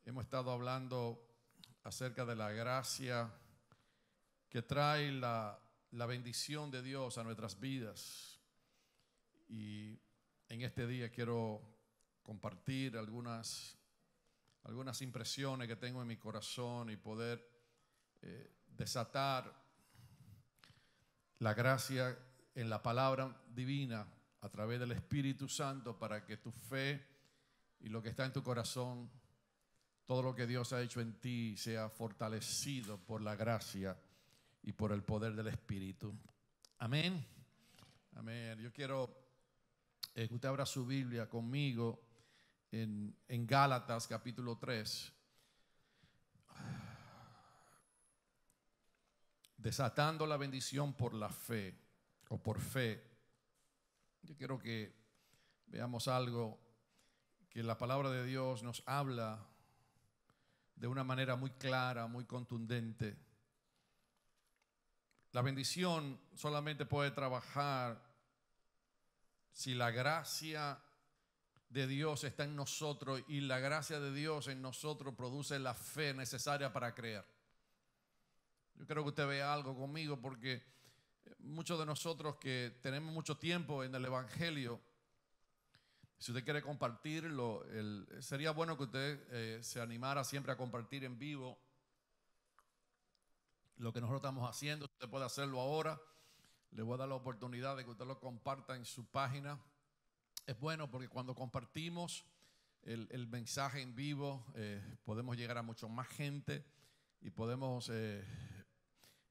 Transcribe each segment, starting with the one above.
Hemos estado hablando acerca de la gracia que trae la bendición de Dios a nuestras vidas. Y en este día quiero compartir algunas impresiones que tengo en mi corazón y poder desatar la gracia en la palabra divina a través del Espíritu Santo para que tu fe y lo que está en tu corazón, todo lo que Dios ha hecho en ti, sea fortalecido por la gracia y por el poder del Espíritu. Amén. Amén. Yo quiero que usted abra su Biblia conmigo en Gálatas capítulo 3. Desatando la bendición por la fe o por fe. Yo quiero que veamos algo que la palabra de Dios nos habla de una manera muy clara, muy contundente. La bendición solamente puede trabajar si la gracia de Dios está en nosotros y la gracia de Dios en nosotros produce la fe necesaria para creer. Yo creo que usted vea algo conmigo porque muchos de nosotros que tenemos mucho tiempo en el Evangelio, si usted quiere compartirlo, sería bueno que usted se animara siempre a compartir en vivo lo que nosotros estamos haciendo. Usted puede hacerlo ahora. Le voy a dar la oportunidad de que usted lo comparta en su página. Es bueno porque cuando compartimos el mensaje en vivo, podemos llegar a mucho más gente y podemos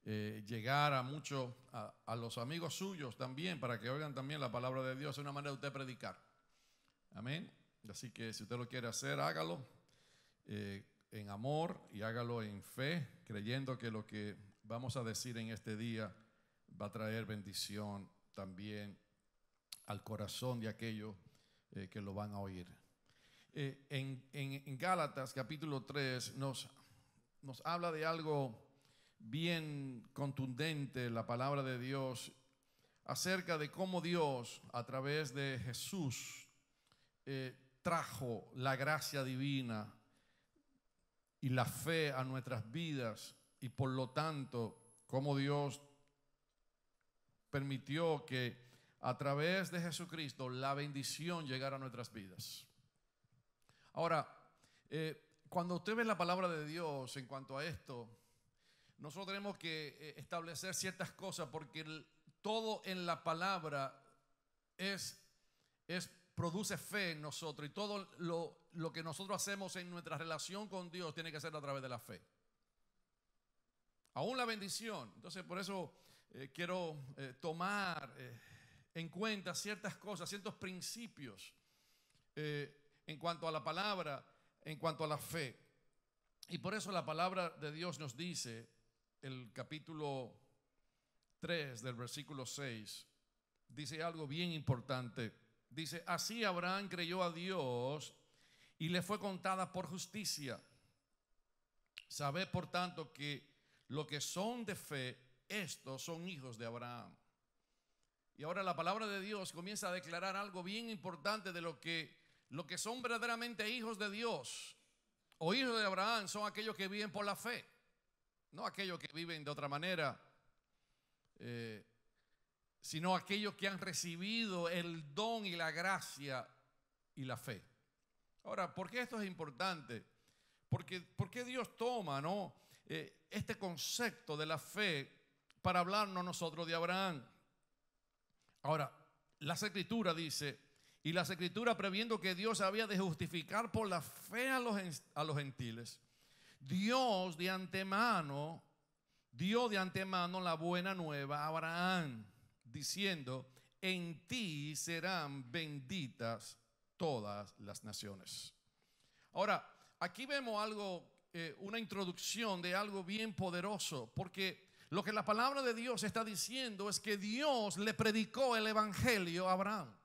llegar a muchos, a los amigos suyos también, para que oigan también la palabra de Dios. Es una manera de usted predicar. Amén. Así que si usted lo quiere hacer, hágalo en amor y hágalo en fe, creyendo que lo que vamos a decir en este día va a traer bendición también al corazón de aquellos que lo van a oír. En Gálatas capítulo 3 nos habla de algo bien contundente, la palabra de Dios, acerca de cómo Dios a través de Jesús trajo la gracia divina y la fe a nuestras vidas, y por lo tanto cómo Dios permitió que a través de Jesucristo la bendición llegara a nuestras vidas. Ahora, cuando usted ve la palabra de Dios en cuanto a esto, nosotros tenemos que establecer ciertas cosas, porque todo en la palabra produce fe en nosotros, y todo lo que nosotros hacemos en nuestra relación con Dios tiene que ser a través de la fe. Aún la bendición. Entonces, por eso quiero tomar en cuenta ciertas cosas, ciertos principios en cuanto a la palabra, en cuanto a la fe. Y por eso la palabra de Dios nos dice, el capítulo 3 del versículo 6, dice algo bien importante. Dice: así Abraham creyó a Dios y le fue contada por justicia. Sabed por tanto que los que son de fe, estos son hijos de Abraham. Y ahora la palabra de Dios comienza a declarar algo bien importante de lo que son verdaderamente hijos de Dios o hijos de Abraham. Son aquellos que viven por la fe, no aquellos que viven de otra manera, sino aquellos que han recibido el don y la gracia y la fe. Ahora, ¿por qué esto es importante? ¿Por qué Dios toma este concepto de la fe para hablarnos nosotros de Abraham? Ahora, las Escrituras dice, y las Escrituras, previendo que Dios había de justificar por la fe a los gentiles, Dios de antemano dio de antemano la buena nueva a Abraham, diciendo: en ti serán benditas todas las naciones. Ahora, aquí vemos algo, una introducción de algo bien poderoso, porque lo que la palabra de Dios está diciendo es que Dios le predicó el evangelio a Abraham.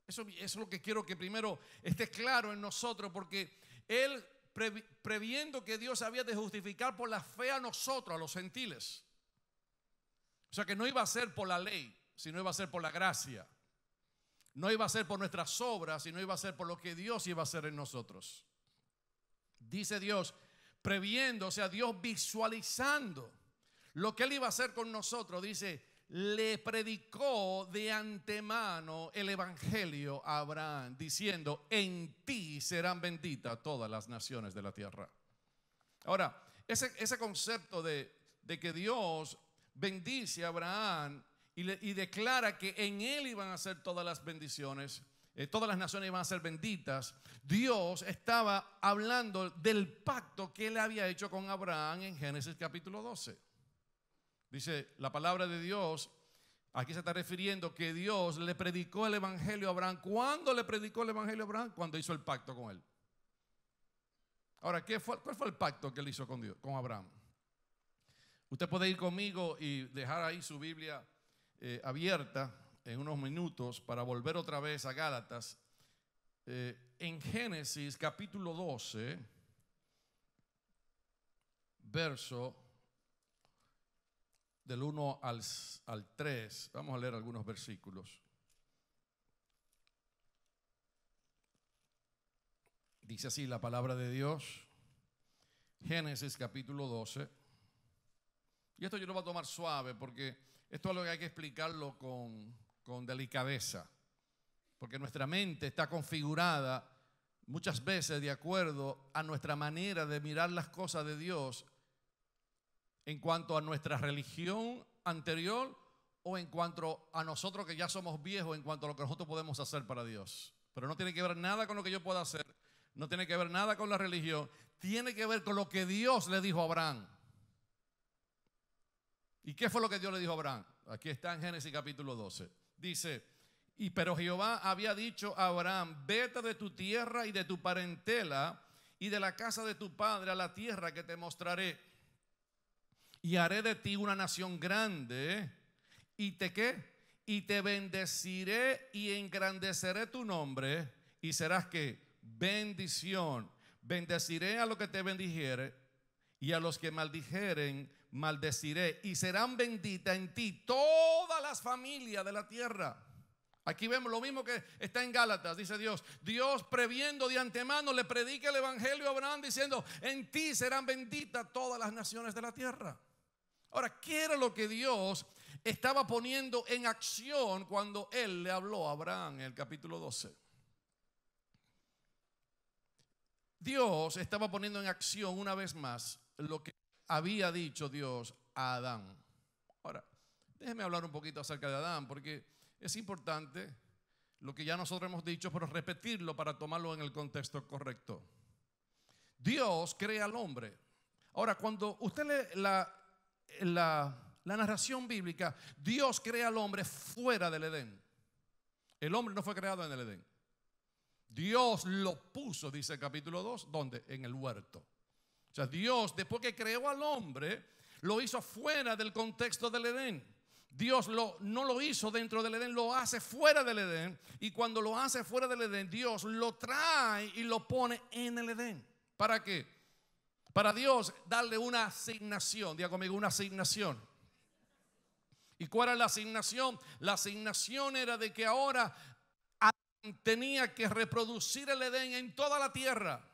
Eso es lo que quiero que primero esté claro en nosotros, porque él, previendo que Dios había de justificar por la fe a nosotros, a los gentiles. O sea que no iba a ser por la ley, sino iba a ser por la gracia. No iba a ser por nuestras obras, sino iba a ser por lo que Dios iba a hacer en nosotros. Dice Dios, previendo, o sea, Dios visualizando lo que Él iba a hacer con nosotros. Dice, le predicó de antemano el evangelio a Abraham, diciendo, en ti serán benditas todas las naciones de la tierra. Ahora, ese concepto de que Dios bendice a Abraham y declara que en él iban a ser todas las bendiciones, todas las naciones iban a ser benditas. Dios estaba hablando del pacto que él había hecho con Abraham en Génesis capítulo 12. Dice la palabra de Dios, aquí se está refiriendo que Dios le predicó el evangelio a Abraham. ¿Cuándo le predicó el evangelio a Abraham? Cuando hizo el pacto con él. Ahora, ¿cuál fue el pacto que él hizo con Dios, con Abraham? Usted puede ir conmigo y dejar ahí su Biblia abierta en unos minutos para volver otra vez a Gálatas. En Génesis capítulo 12, verso del 1 al 3, vamos a leer algunos versículos. Dice así la palabra de Dios, Génesis capítulo 12. Y esto yo lo voy a tomar suave porque esto es lo que hay que explicarlo con delicadeza. Porque nuestra mente está configurada muchas veces de acuerdo a nuestra manera de mirar las cosas de Dios en cuanto a nuestra religión anterior o en cuanto a nosotros que ya somos viejos, en cuanto a lo que nosotros podemos hacer para Dios. Pero no tiene que ver nada con lo que yo pueda hacer, no tiene que ver nada con la religión, tiene que ver con lo que Dios le dijo a Abraham. ¿Y qué fue lo que Dios le dijo a Abraham? Aquí está en Génesis capítulo 12. Dice, pero Jehová había dicho a Abraham, vete de tu tierra y de tu parentela y de la casa de tu padre a la tierra que te mostraré. Y haré de ti una nación grande. ¿Y te qué? Y te bendeciré y engrandeceré tu nombre. Y serás que bendición. Bendeciré a los que te bendijere y a los que maldijeren maldeciré. Y serán benditas en ti todas las familias de la tierra. Aquí vemos lo mismo que está en Gálatas, dice Dios. Dios previendo de antemano le predica el evangelio a Abraham diciendo, en ti serán benditas todas las naciones de la tierra. Ahora, ¿qué era lo que Dios estaba poniendo en acción cuando Él le habló a Abraham en el capítulo 12? Dios estaba poniendo en acción una vez más lo que había dicho Dios a Adán. Ahora, déjeme hablar un poquito acerca de Adán, porque es importante lo que ya nosotros hemos dicho, pero repetirlo para tomarlo en el contexto correcto. Dios crea al hombre. Ahora, cuando usted lee la narración bíblica, Dios crea al hombre fuera del Edén. El hombre no fue creado en el Edén. Dios lo puso, dice el capítulo 2, ¿dónde? En el huerto. O sea, Dios, después que creó al hombre, lo hizo fuera del contexto del Edén. Dios no lo hizo dentro del Edén, lo hace fuera del Edén. Y cuando lo hace fuera del Edén, Dios lo trae y lo pone en el Edén. ¿Para qué? Para Dios darle una asignación. Diga conmigo, una asignación. ¿Y cuál era la asignación? La asignación era de que ahora Adán tenía que reproducir el Edén en toda la tierra.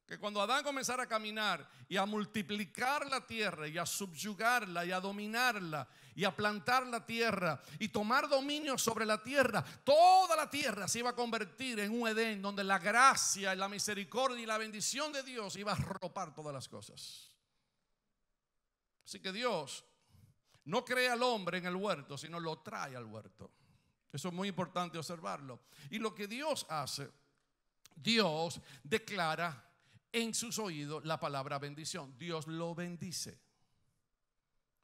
Que cuando Adán comenzara a caminar y a multiplicar la tierra y a subyugarla y a dominarla y a plantar la tierra y tomar dominio sobre la tierra, toda la tierra se iba a convertir en un Edén donde la gracia, la misericordia y la bendición de Dios iba a arropar todas las cosas. Así que Dios no crea al hombre en el huerto, sino lo trae al huerto. Eso es muy importante observarlo. Y lo que Dios hace, Dios declara en sus oídos la palabra bendición. Dios lo bendice.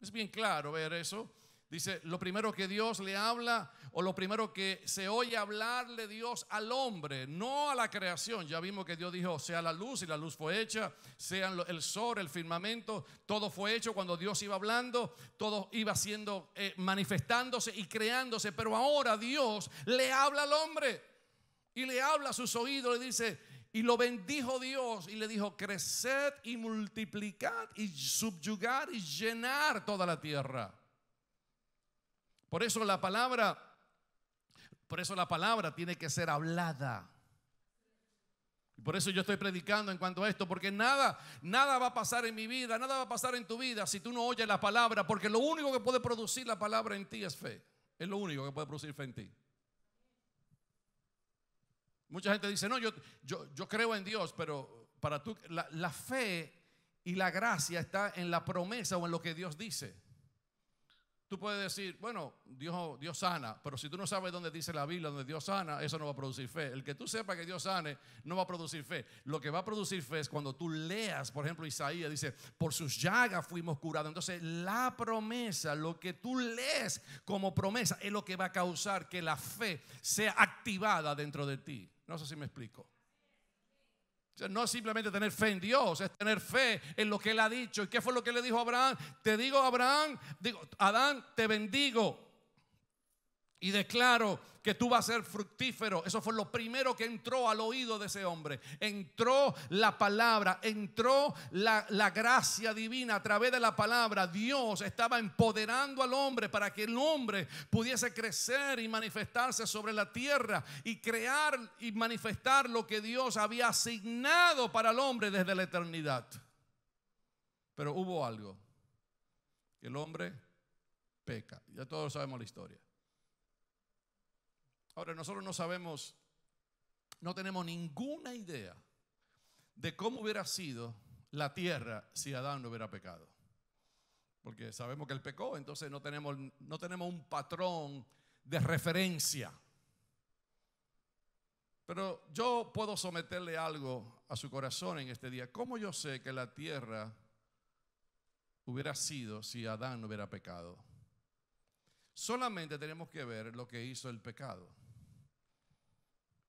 Es bien claro ver eso. Dice, lo primero que Dios le habla, o lo primero que se oye hablarle Dios al hombre, no a la creación. Ya vimos que Dios dijo, sea la luz, y la luz fue hecha, sean el sol, el firmamento, todo fue hecho. Cuando Dios iba hablando, todo iba siendo manifestándose y creándose. Pero ahora Dios le habla al hombre y le habla a sus oídos, le dice, y lo bendijo Dios y le dijo, creced y multiplicad y subyugad y llenar toda la tierra. Por eso la palabra tiene que ser hablada. Y por eso yo estoy predicando en cuanto a esto, porque nada va a pasar en mi vida, nada va a pasar en tu vida si tú no oyes la palabra, porque lo único que puede producir la palabra en ti es fe. Es lo único que puede producir fe en ti. Mucha gente dice, no, yo creo en Dios, pero para tú, la fe y la gracia está en la promesa o en lo que Dios dice. Tú puedes decir, bueno, Dios sana, pero si tú no sabes dónde dice la Biblia, donde Dios sana, eso no va a producir fe. El que tú sepas que Dios sane no va a producir fe. Lo que va a producir fe es cuando tú leas, por ejemplo, Isaías dice, por sus llagas fuimos curados. Entonces la promesa, lo que tú lees como promesa, es lo que va a causar que la fe sea activada dentro de ti. No sé si me explico. O sea, no es simplemente tener fe en Dios, es tener fe en lo que Él ha dicho. ¿Y qué fue lo que le dijo a Abraham? Te digo, Abraham, Adán, te bendigo y declaro que tú vas a ser fructífero. Eso fue lo primero que entró al oído de ese hombre. Entró la palabra, entró la gracia divina a través de la palabra. Dios estaba empoderando al hombre para que el hombre pudiese crecer y manifestarse sobre la tierra y crear y manifestar lo que Dios había asignado para el hombre desde la eternidad. Pero hubo algo, que el hombre peca. Ya todos sabemos la historia. Ahora, nosotros no tenemos ninguna idea de cómo hubiera sido la tierra si Adán no hubiera pecado. Porque sabemos que él pecó, entonces no tenemos un patrón de referencia. Pero yo puedo someterle algo a su corazón en este día. ¿Cómo yo sé que la tierra hubiera sido si Adán no hubiera pecado? Solamente tenemos que ver lo que hizo el pecado.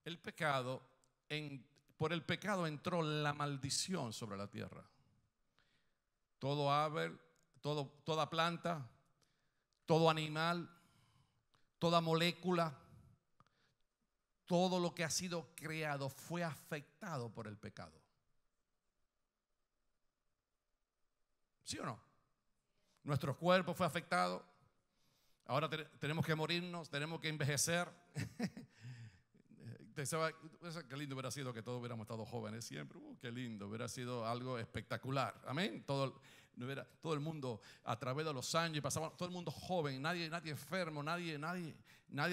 El pecado, por el pecado entró la maldición sobre la tierra. Todo ave, toda planta, todo animal, toda molécula, todo lo que ha sido creado fue afectado por el pecado. ¿Sí o no? Nuestro cuerpo fue afectado. Ahora tenemos que morirnos, tenemos que envejecer. Qué lindo hubiera sido que todos hubiéramos estado jóvenes siempre. Qué lindo, hubiera sido algo espectacular. Amén. Todo el mundo a través de los años pasaba, todo el mundo joven, nadie enfermo, nadie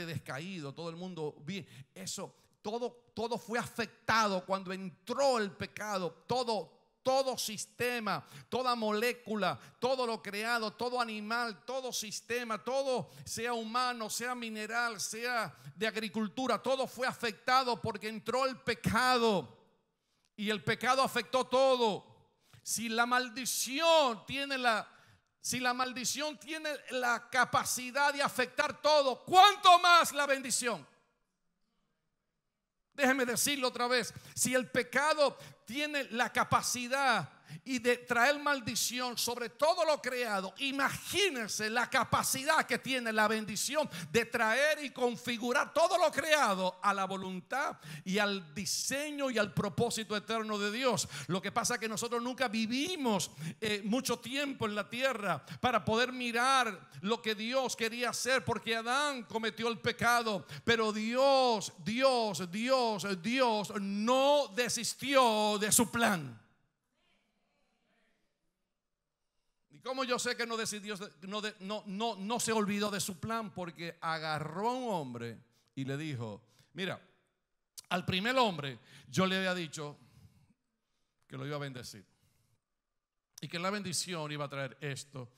descaído, todo el mundo bien. Eso, todo fue afectado cuando entró el pecado. Todo sistema, toda molécula, todo lo creado, todo animal, todo sistema, todo sea humano, sea mineral, sea de agricultura, todo fue afectado porque entró el pecado y el pecado afectó todo. Si la maldición tiene la capacidad de afectar todo, ¿cuánto más la bendición? Déjeme decirlo otra vez. Si el pecado tiene la capacidad y de traer maldición sobre todo lo creado, imagínense la capacidad que tiene la bendición de traer y configurar todo lo creado a la voluntad y al diseño y al propósito eterno de Dios. Lo que pasa es que nosotros nunca vivimos mucho tiempo en la tierra para poder mirar lo que Dios quería hacer, porque Adán cometió el pecado, pero Dios no desistió de su plan. ¿Cómo yo sé que no decidió, no se olvidó de su plan? Porque agarró a un hombre y le dijo, mira, al primer hombre yo le había dicho que lo iba a bendecir y que la bendición iba a traer esto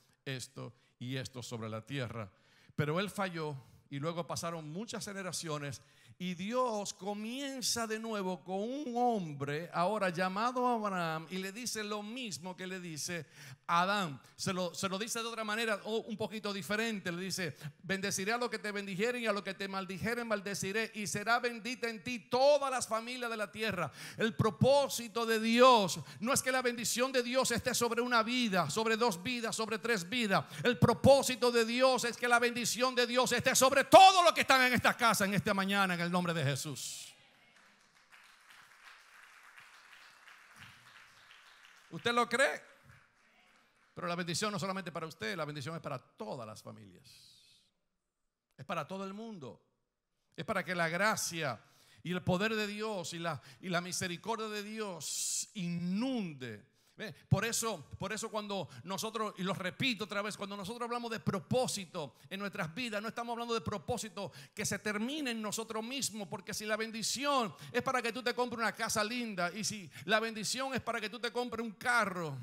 y esto sobre la tierra. Pero él falló y luego pasaron muchas generaciones y Dios comienza de nuevo con un hombre ahora llamado Abraham y le dice lo mismo que le dice a Adán. Se lo dice de otra manera, un poquito diferente. Le dice, bendeciré a los que te bendijeren y a los que te maldijeren maldeciré, y será bendita en ti todas las familias de la tierra. El propósito de Dios no es que la bendición de Dios esté sobre una vida, sobre dos vidas, sobre tres vidas. El propósito de Dios es que la bendición de Dios esté sobre todos los que están en esta casa en esta mañana, en el nombre de Jesús. ¿Usted lo cree? Pero la bendición no solamente para usted, la bendición es para todas las familias. Es para todo el mundo. Es para que la gracia y el poder de Dios y la misericordia de Dios inunde. Por eso cuando nosotros, y lo repito otra vez, cuando nosotros hablamos de propósito en nuestras vidas, no estamos hablando de propósito que se termine en nosotros mismos, porque si la bendición es para que tú te compres una casa linda, y si la bendición es para que tú te compres un carro,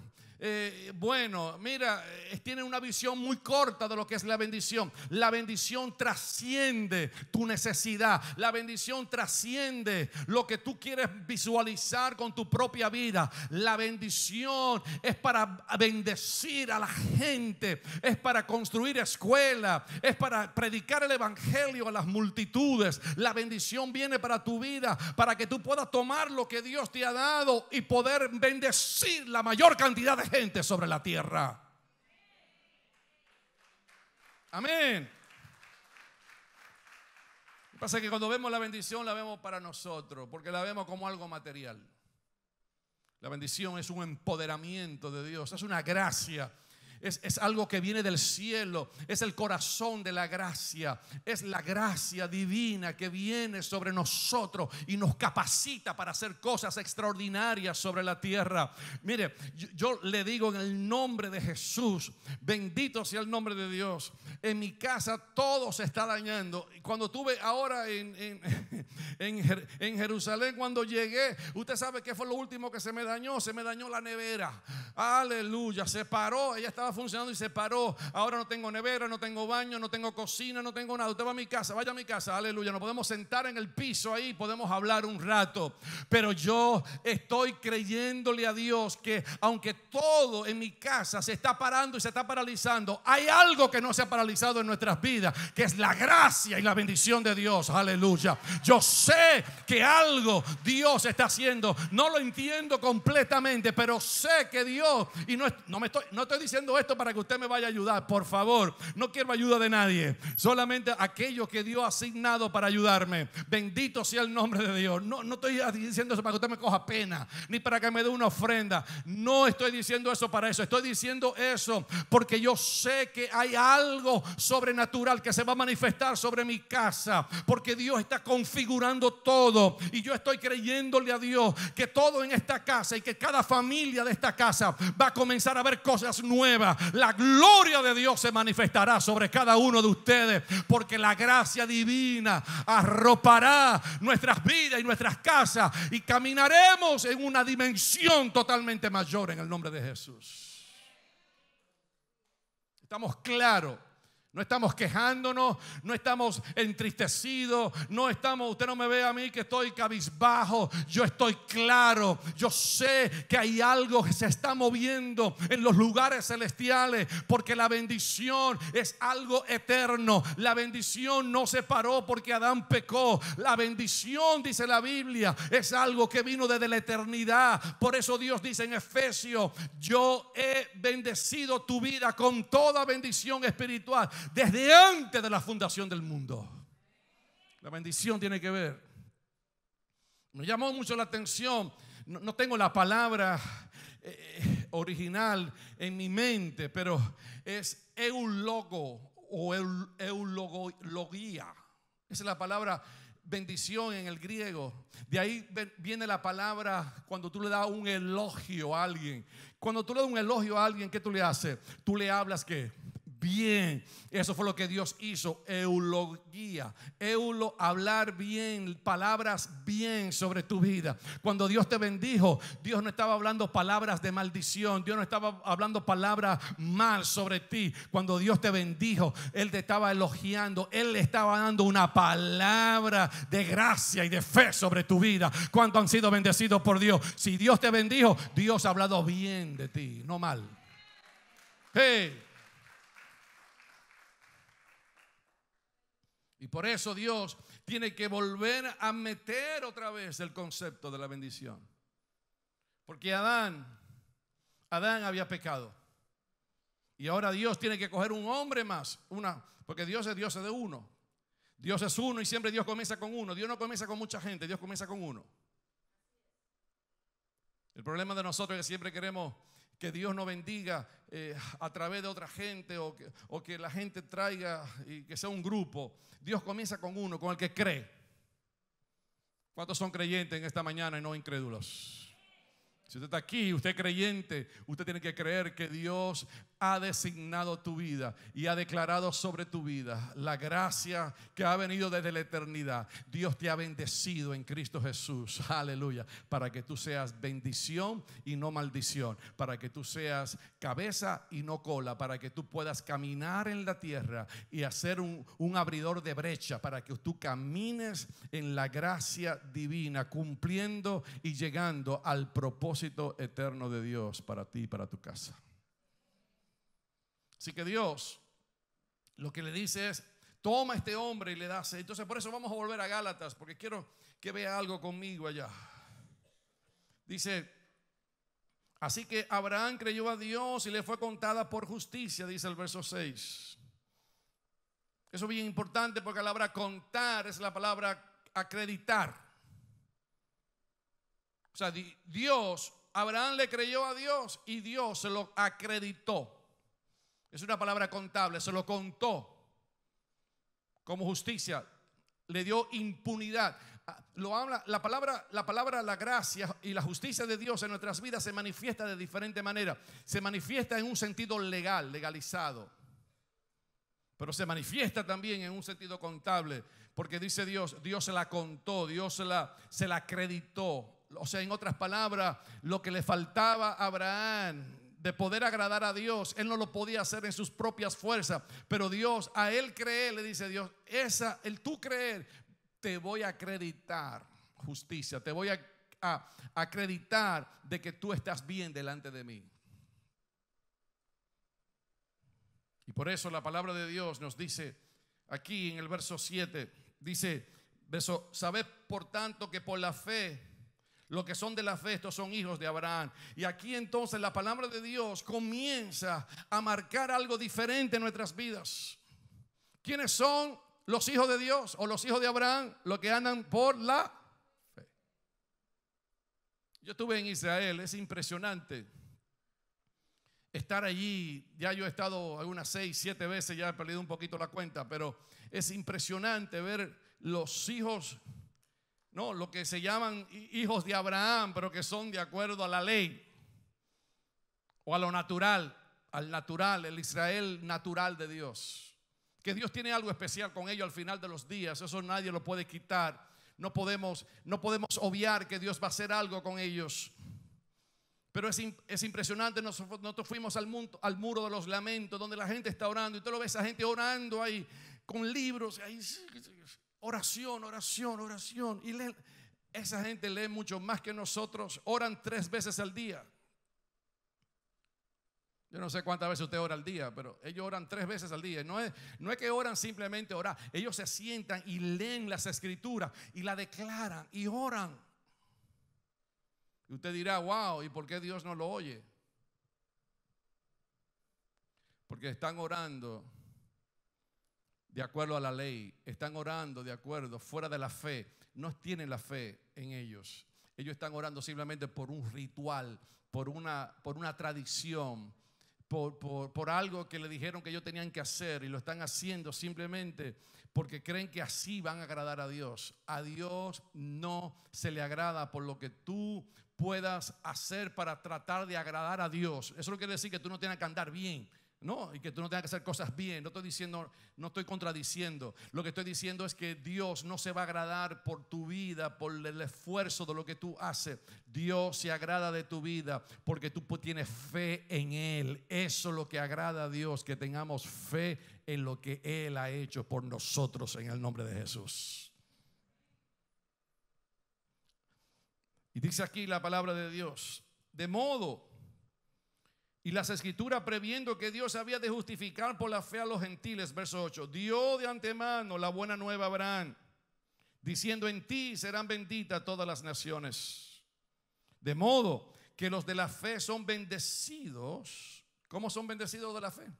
bueno, mira, tiene una visión muy corta de lo que es la bendición. La bendición trasciende tu necesidad. La bendición trasciende lo que tú quieres visualizar con tu propia vida. La bendición es para bendecir a la gente, es para construir escuelas, es para predicar el evangelio a las multitudes. La bendición viene para tu vida, para que tú puedas tomar lo que Dios te ha dado y poder bendecir la mayor cantidad de gente sobre la tierra. Amén. Lo que pasa es que cuando vemos la bendición la vemos para nosotros, porque la vemos como algo material. La bendición es un empoderamiento de Dios, es una gracia. Es algo que viene del cielo, es el corazón de la gracia, es la gracia divina que viene sobre nosotros y nos capacita para hacer cosas extraordinarias sobre la tierra. Mire, yo le digo en el nombre de Jesús, bendito sea el nombre de Dios. En mi casa todo se está dañando. Cuando estuve ahora en Jerusalén, cuando llegué, usted sabe qué fue lo último que se me dañó. Se me dañó la nevera. Aleluya, se paró, ella estaba funcionando y se paró. Ahora no tengo nevera, no tengo baño, no tengo cocina, no tengo nada. Usted va a mi casa, vaya a mi casa, aleluya. Nos podemos sentar en el piso ahí, podemos hablar un rato. Pero yo estoy creyéndole a Dios que aunque todo en mi casa se está parando y se está paralizando, hay algo que no se ha paralizado en nuestras vidas, que es la gracia y la bendición de Dios, aleluya. Yo sé que algo Dios está haciendo, no lo entiendo completamente, pero sé que Dios, y no estoy diciendo esto para que usted me vaya a ayudar, por favor, no quiero ayuda de nadie, solamente aquello que Dios ha asignado para ayudarme. Bendito sea el nombre de Dios. No estoy diciendo eso para que usted me coja pena, ni para que me dé una ofrenda. No estoy diciendo eso para eso. Estoy diciendo eso porque yo sé que hay algo sobrenatural que se va a manifestar sobre mi casa, porque Dios está configurando todo, y yo estoy creyéndole a Dios que todo en esta casa y que cada familia de esta casa va a comenzar a ver cosas nuevas. La gloria de Dios se manifestará sobre cada uno de ustedes, porque la gracia divina arropará nuestras vidas y nuestras casas, y caminaremos en una dimensión totalmente mayor en el nombre de Jesús. Estamos claros. No estamos quejándonos, no estamos entristecidos, usted no me ve a mí que estoy cabizbajo. Yo estoy claro, yo sé que hay algo que se está moviendo en los lugares celestiales, porque la bendición es algo eterno. La bendición no se paró porque Adán pecó. La bendición, dice la Biblia, es algo que vino desde la eternidad. Por eso Dios dice en Efesios: yo he bendecido tu vida con toda bendición espiritual desde antes de la fundación del mundo. La bendición tiene que ver. Me llamó mucho la atención. No tengo la palabra original en mi mente, pero es eulogo o eulogía. Esa es la palabra bendición en el griego. De ahí viene la palabra cuando tú le das un elogio a alguien. Cuando tú le das un elogio a alguien, ¿qué tú le haces? Tú le hablas ¿qué? Bien. Eso fue lo que Dios hizo. Eulogía. Hablar bien, palabras bien sobre tu vida. Cuando Dios te bendijo, Dios no estaba hablando palabras de maldición. Dios no estaba hablando palabras mal sobre ti. Cuando Dios te bendijo, Él te estaba elogiando. Él le estaba dando una palabra de gracia y de fe sobre tu vida. ¿Cuántos han sido bendecidos por Dios? Si Dios te bendijo, Dios ha hablado bien de ti, no mal. Hey. Y por eso Dios tiene que volver a meter otra vez el concepto de la bendición. Porque Adán había pecado. Y ahora Dios tiene que coger un hombre más. Porque Dios es de uno. Dios es uno y siempre Dios comienza con uno. Dios no comienza con mucha gente, Dios comienza con uno. El problema de nosotros es que siempre queremos que Dios nos bendiga a través de otra gente, o que la gente traiga y que sea un grupo. Dios comienza con uno, con el que cree. ¿Cuántos son creyentes en esta mañana y no incrédulos? Si usted está aquí, usted es creyente, usted tiene que creer que Dios ha designado tu vida y ha declarado sobre tu vida la gracia que ha venido desde la eternidad. Dios te ha bendecido en Cristo Jesús, aleluya, para que tú seas bendición y no maldición, para que tú seas cabeza y no cola, para que tú puedas caminar en la tierra y hacer un abridor de brecha, para que tú camines en la gracia divina, cumpliendo y llegando al propósito eterno de Dios para ti y para tu casa. Así que Dios lo que le dice es: toma a este hombre y le da sed. Entonces por eso vamos a volver a Gálatas, porque quiero que vea algo conmigo allá. Dice: así que Abraham creyó a Dios y le fue contada por justicia, dice el verso 6. Eso es bien importante, porque la palabra contar es la palabra acreditar. O sea, Abraham le creyó a Dios y Dios se lo acreditó. Es una palabra contable, se lo contó como justicia, le dio impunidad. Lo habla la palabra, la gracia y la justicia de Dios en nuestras vidas se manifiesta de diferente manera. Se manifiesta en un sentido legal, legalizado, pero se manifiesta también en un sentido contable, porque dice Dios se la contó, Dios se la acreditó. O sea, en otras palabras, lo que le faltaba a Abraham de poder agradar a Dios, él no lo podía hacer en sus propias fuerzas, pero Dios, a él creer, le dice Dios, el tú creer, te voy a acreditar justicia, te voy a acreditar de que tú estás bien delante de mí. Y por eso la palabra de Dios nos dice aquí en el verso 7, dice, sabed por tanto que por la fe, los que son de la fe, estos son hijos de Abraham. Y aquí entonces la palabra de Dios comienza a marcar algo diferente en nuestras vidas. ¿Quiénes son los hijos de Dios o los hijos de Abraham? Los que andan por la fe. Yo estuve en Israel, es impresionante estar allí. Ya yo he estado algunas 6, 7 veces, ya he perdido un poquito la cuenta, pero es impresionante ver los hijos, no, lo que se llaman hijos de Abraham, pero que son de acuerdo a la ley o a lo natural, el Israel natural de Dios. Que Dios tiene algo especial con ellos al final de los días, eso nadie lo puede quitar. No podemos obviar que Dios va a hacer algo con ellos. Pero es impresionante. Nosotros fuimos al muro de los lamentos, donde la gente está orando, y tú lo ves a gente orando ahí con libros, ahí, oración. Y esa gente lee mucho más que nosotros. Oran 3 veces al día. Yo no sé cuántas veces usted ora al día, pero ellos oran 3 veces al día. No es que oran simplemente orar. Ellos se sientan y leen las escrituras y la declaran y oran. Y usted dirá, wow, ¿y por qué Dios no lo oye? Porque están orando de acuerdo a la ley, están orando de acuerdo, fuera de la fe. No tienen la fe en ellos. Ellos están orando simplemente por un ritual, por una tradición, por algo que le dijeron que ellos tenían que hacer, y lo están haciendo simplemente porque creen que así van a agradar a Dios. A Dios no se le agrada por lo que tú puedas hacer para tratar de agradar a Dios. Eso no quiere decir que tú no tengas que andar bien, no, y que tú no tengas que hacer cosas bien. No estoy contradiciendo. Lo que estoy diciendo es que Dios no se va a agradar por tu vida, por el esfuerzo de lo que tú haces. Dios se agrada de tu vida porque tú tienes fe en Él. Eso es lo que agrada a Dios, que tengamos fe en lo que Él ha hecho por nosotros, en el nombre de Jesús. Y dice aquí la palabra de Dios: de modo, y las escrituras, previendo que Dios había de justificar por la fe a los gentiles, verso 8, dio de antemano la buena nueva a Abraham, diciendo: en ti serán benditas todas las naciones. De modo que los de la fe son bendecidos. ¿Cómo son bendecidos de la fe?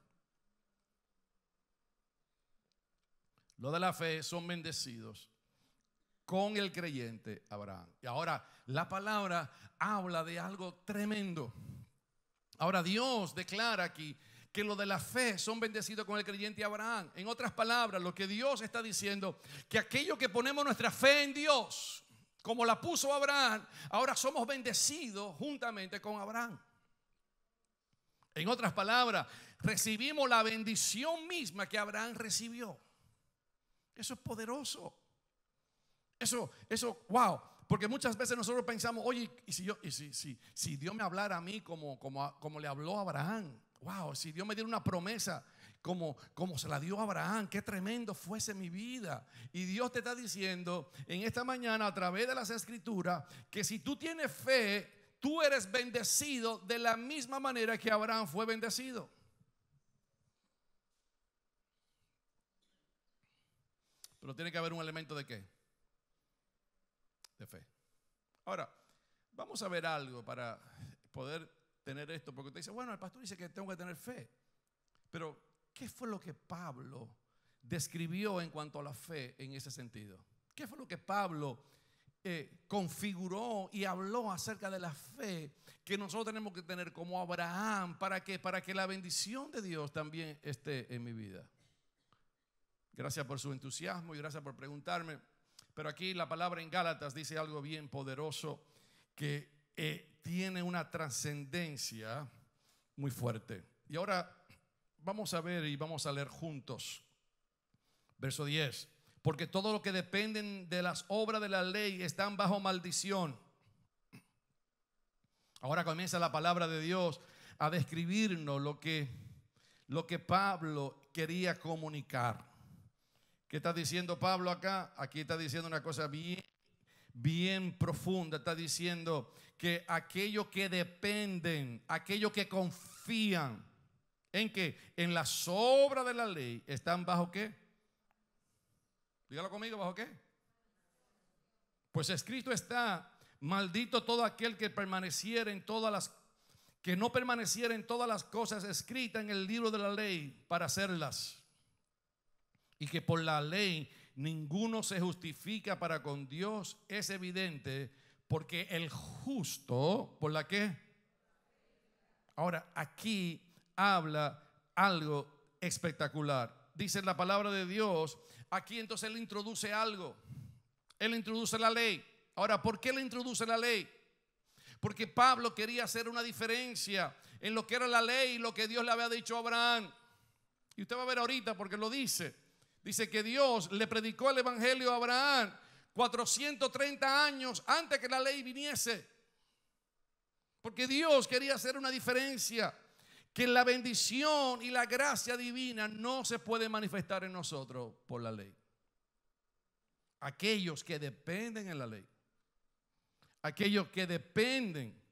Los de la fe son bendecidos con el creyente Abraham. Y ahora la palabra habla de algo tremendo. Ahora Dios declara aquí que los de la fe son bendecidos con el creyente Abraham. En otras palabras, lo que Dios está diciendo, que aquello que ponemos nuestra fe en Dios, como la puso Abraham, ahora somos bendecidos juntamente con Abraham. En otras palabras, recibimos la bendición misma que Abraham recibió. Eso es poderoso. Eso, wow. Porque muchas veces nosotros pensamos, oye, ¿y si Dios me hablara a mí como le habló a Abraham? Wow, si Dios me diera una promesa como se la dio a Abraham, qué tremendo fuese mi vida. Y Dios te está diciendo en esta mañana a través de las Escrituras que si tú tienes fe, tú eres bendecido de la misma manera que Abraham fue bendecido. Pero tiene que haber un elemento de ¿qué? De fe. Ahora, vamos a ver algo para poder tener esto, porque usted dice, bueno, el pastor dice que tengo que tener fe. Pero, ¿qué fue lo que Pablo describió en cuanto a la fe en ese sentido? ¿Qué fue lo que Pablo configuró y habló acerca de la fe que nosotros tenemos que tener como Abraham? ¿Para qué? Para que la bendición de Dios también esté en mi vida. Gracias por su entusiasmo y gracias por preguntarme. Pero aquí la palabra en Gálatas dice algo bien poderoso que tiene una trascendencia muy fuerte. Y ahora vamos a ver y vamos a leer juntos. Verso 10. Porque todo lo que dependen de las obras de la ley están bajo maldición. Ahora comienza la palabra de Dios a describirnos lo que Pablo quería comunicar. ¿Qué está diciendo Pablo acá? Aquí está diciendo una cosa bien profunda. Está diciendo que aquellos que dependen, aquellos que confían en que en las obras de la ley están bajo ¿qué? Dígalo conmigo, ¿bajo qué? Pues escrito está: maldito todo aquel que no permaneciera en todas las cosas escritas en el libro de la ley para hacerlas. Y que por la ley ninguno se justifica para con Dios es evidente, porque el justo, ¿por la qué? Ahora, aquí habla algo espectacular. Dice la palabra de Dios, aquí entonces él introduce algo. Él introduce la ley. Ahora, ¿por qué le introduce la ley? Porque Pablo quería hacer una diferencia en lo que era la ley y lo que Dios le había dicho a Abraham. Y usted va a ver ahorita porque lo dice. Dice que Dios le predicó el evangelio a Abraham 430 años antes que la ley viniese. Porque Dios quería hacer una diferencia. Que la bendición y la gracia divina no se puede manifestar en nosotros por la ley. Aquellos que dependen en la ley. Aquellos que dependen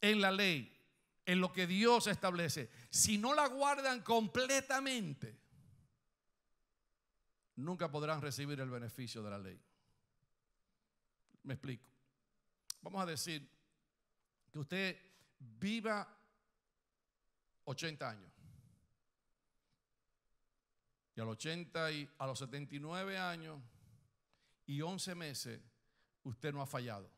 en la ley, en lo que Dios establece, si no la guardan completamente, nunca podrán recibir el beneficio de la ley. Me explico. Vamos a decir que usted viva 80 años. Y a los 79 años y 11 meses, usted no ha fallado.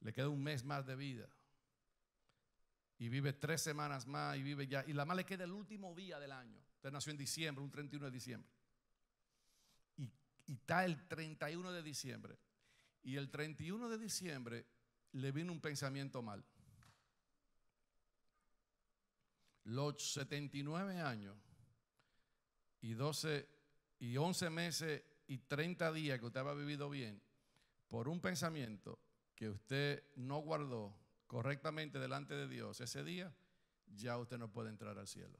Le queda un mes más de vida. Y vive 3 semanas más y vive ya. Y la más le queda el último día del año. Usted nació en diciembre, un 31 de diciembre. Y está el 31 de diciembre. Y el 31 de diciembre le vino un pensamiento mal. Los 79 años y 11 meses y 30 días que usted había vivido bien, por un pensamiento que usted no guardó correctamente delante de Dios, ese día ya usted no puede entrar al cielo.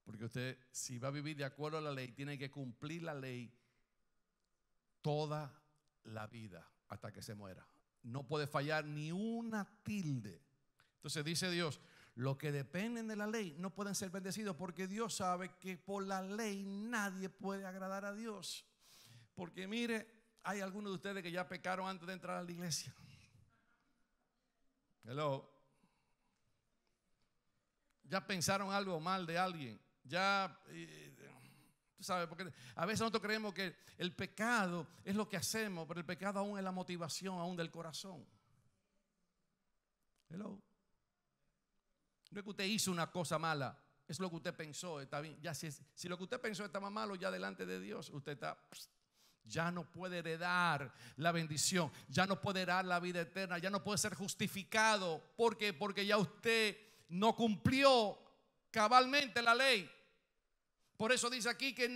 Porque usted, si va a vivir de acuerdo a la ley, tiene que cumplir la ley toda la vida hasta que se muera. No puede fallar ni una tilde. Entonces dice Dios, los que dependen de la ley no pueden ser bendecidos, porque Dios sabe que por la ley nadie puede agradar a Dios. Porque mire, hay algunos de ustedes que ya pecaron antes de entrar a la iglesia. Hello. Ya pensaron algo mal de alguien. Ya, tú sabes, porque a veces nosotros creemos que el pecado es lo que hacemos, pero el pecado aún es la motivación, aún del corazón. Hello. No es que usted hizo una cosa mala, es lo que usted pensó, está bien. Ya si lo que usted pensó estaba malo, ya delante de Dios, usted está, ya no puede heredar la bendición, ya no puede heredar la vida eterna, ya no puede ser justificado. ¿Por qué? Porque ya usted no cumplió cabalmente la ley. Por eso dice aquí que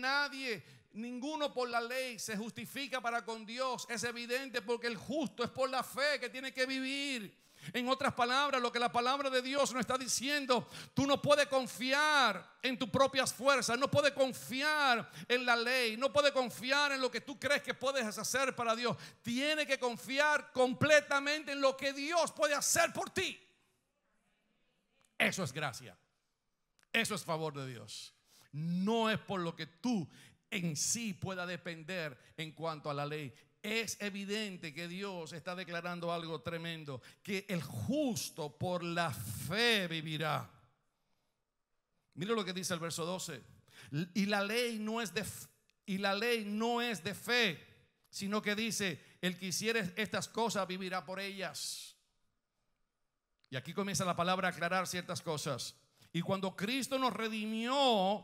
ninguno por la ley se justifica para con Dios. Es evidente, porque el justo es por la fe que tiene que vivir. En otras palabras, lo que la palabra de Dios nos está diciendo: tú no puedes confiar en tus propias fuerzas, no puedes confiar en la ley, no puedes confiar en lo que tú crees que puedes hacer para Dios. Tienes que confiar completamente en lo que Dios puede hacer por ti. Eso es gracia, eso es favor de Dios. No es por lo que tú en sí puedas depender en cuanto a la ley. Es evidente que Dios está declarando algo tremendo: que el justo por la fe vivirá. Mira lo que dice el verso 12. Y la ley no es de fe, sino que dice: el que hiciere estas cosas vivirá por ellas. Y aquí comienza la palabra a aclarar ciertas cosas. Y cuando Cristo nos redimió,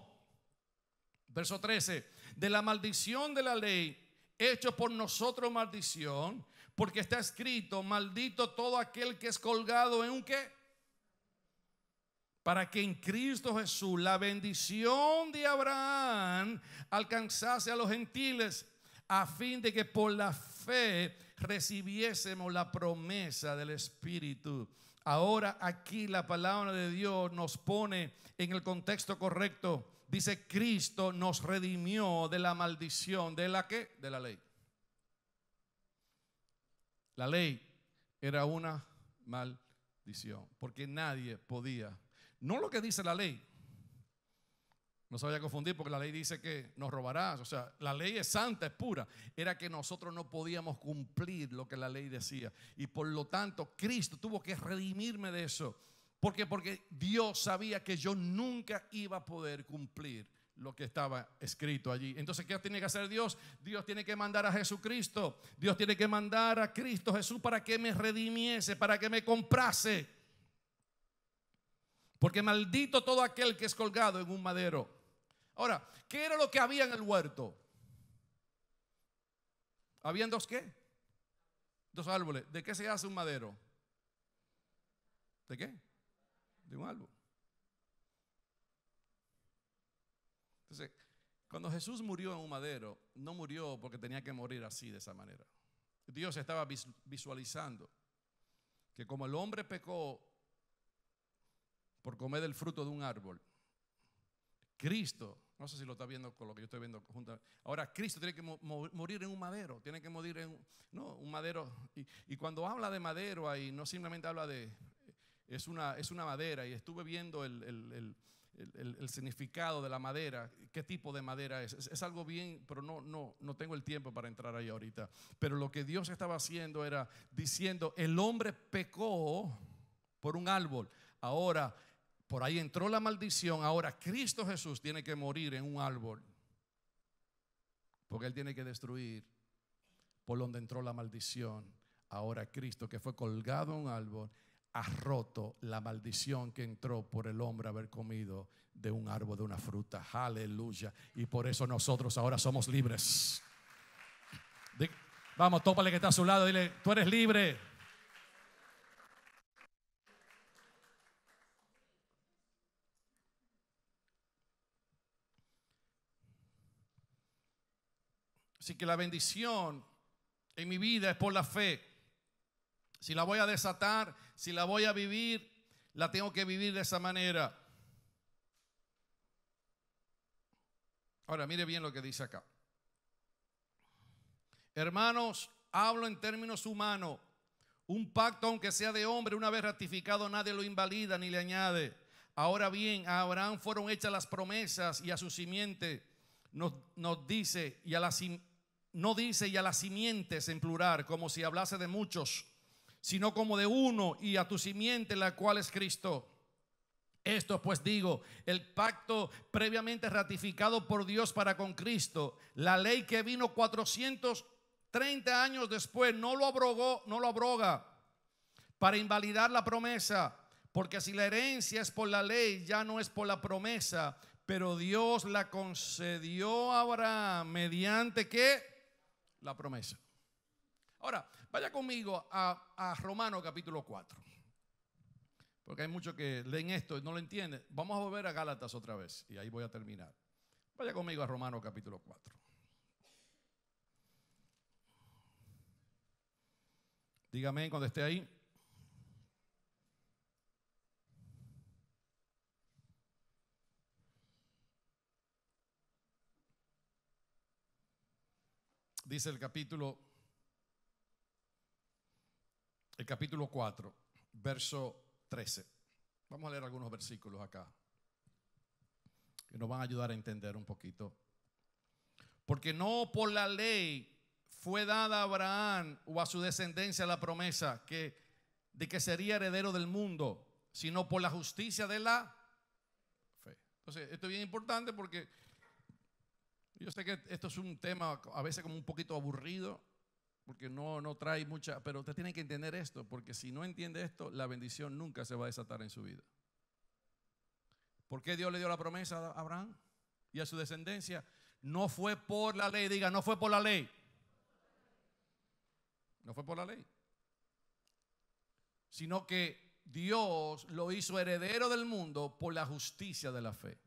verso 13, de la maldición de la ley, hecho por nosotros maldición, porque está escrito: maldito todo aquel que es colgado en un ¿qué? Para que en Cristo Jesús la bendición de Abraham alcanzase a los gentiles, a fin de que por la fe recibiésemos la promesa del Espíritu. Ahora aquí la palabra de Dios nos pone en el contexto correcto. Dice: Cristo nos redimió de la maldición. ¿De la qué? De la ley. La ley era una maldición, porque nadie podía. No lo que dice la ley. No se vaya a confundir, porque la ley dice que no robarás. O sea, la ley es santa, es pura. Era que nosotros no podíamos cumplir lo que la ley decía. Y por lo tanto, Cristo tuvo que redimirme de eso. ¿Por qué? Porque Dios sabía que yo nunca iba a poder cumplir lo que estaba escrito allí. Entonces, ¿qué tiene que hacer Dios? Dios tiene que mandar a Jesucristo. Dios tiene que mandar a Cristo Jesús para que me redimiese, para que me comprase. Porque maldito todo aquel que es colgado en un madero. Ahora, ¿qué era lo que había en el huerto? ¿Habían dos qué? Dos árboles. ¿De qué se hace un madero? ¿De qué? De un árbol. Entonces, cuando Jesús murió en un madero, no murió porque tenía que morir así, de esa manera. Dios estaba visualizando que como el hombre pecó por comer del fruto de un árbol, Cristo, no sé si lo está viendo con lo que yo estoy viendo junto. Ahora Cristo tiene que morir en un madero, tiene que morir en un madero. Y cuando habla de madero ahí, no simplemente habla de, es una madera. Y estuve viendo el significado de la madera, qué tipo de madera es algo bien, pero no tengo el tiempo para entrar ahí ahorita. Pero lo que Dios estaba haciendo era diciendo: el hombre pecó por un árbol, ahora por ahí entró la maldición. Ahora Cristo Jesús tiene que morir en un árbol, porque Él tiene que destruir por donde entró la maldición. Ahora Cristo, que fue colgado en un árbol, ha roto la maldición que entró por el hombre haber comido de un árbol, de una fruta. Aleluya. Y por eso nosotros ahora somos libres. Vamos, tópale que está a su lado, dile: tú eres libre. Así que la bendición en mi vida es por la fe. Si la voy a desatar, si la voy a vivir, la tengo que vivir de esa manera. Ahora mire bien lo que dice acá. Hermanos, hablo en términos humanos. Un pacto, aunque sea de hombre, una vez ratificado, nadie lo invalida ni le añade. Ahora bien, a Abraham fueron hechas las promesas, y a su simiente nos dice, no dice y a las simientes en plural, como si hablase de muchos, sino como de uno, y a tu simiente, la cual es Cristo. Esto pues digo, el pacto previamente ratificado por Dios para con Cristo, la ley que vino 430 años después, no lo abroga para invalidar la promesa, Porque si la herencia es por la ley, ya no es por la promesa, pero Dios la concedió a Abraham mediante ¿qué? La promesa. Ahora, vaya conmigo a Romanos capítulo 4. Porque hay muchos que leen esto y no lo entienden. Vamos a volver a Gálatas otra vez y ahí voy a terminar. Vaya conmigo a Romanos capítulo 4. Dígame cuando esté ahí. Dice el capítulo 4, verso 13. Vamos a leer algunos versículos acá que nos van a ayudar a entender un poquito. Porque no por la ley fue dada a Abraham o a su descendencia la promesa de que sería heredero del mundo, sino por la justicia de la fe. Entonces, esto es bien importante porque yo sé que esto es un tema a veces como un poquito aburrido, porque no trae mucha, pero usted tiene que entender esto, porque si no entiende esto, la bendición nunca se va a desatar en su vida. ¿Por qué Dios le dio la promesa a Abraham y a su descendencia? No fue por la ley, diga, no fue por la ley. No fue por la ley, sino que Dios lo hizo heredero del mundo por la justicia de la fe.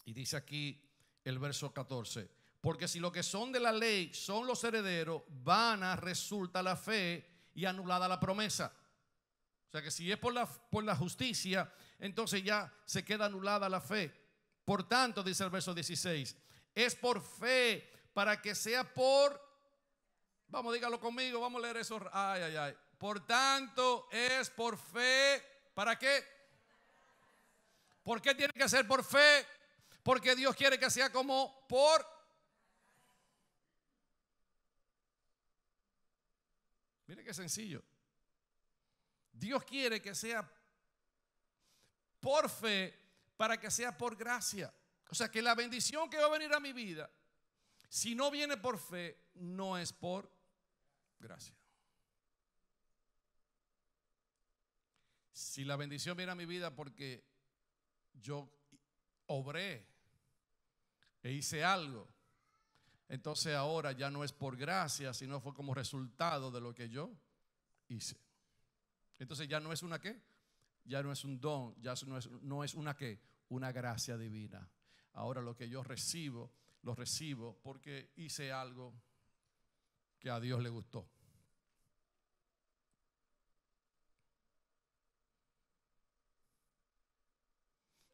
Y dice aquí el verso 14, porque si lo que son de la ley son los herederos, vana resulta la fe y anulada la promesa. O sea que si es por la justicia, entonces ya se queda anulada la fe. Por tanto, dice el verso 16, es por fe para que sea por, vamos, dígalo conmigo, vamos a leer eso. Ay, ay, ay. Por tanto, es por fe, ¿para qué? ¿Por qué tiene que ser por fe? Porque Dios quiere que sea como por. Mire qué sencillo. Dios quiere que sea por fe para que sea por gracia. O sea que la bendición que va a venir a mi vida, si no viene por fe, no es por gracia. Si la bendición viene a mi vida porque yo obré e hice algo, entonces ahora ya no es por gracia, sino fue como resultado de lo que yo hice. Entonces ya no es una ¿qué? Ya no es un don, ya no es una ¿qué? Una gracia divina. Ahora lo que yo recibo, lo recibo porque hice algo que a Dios le gustó.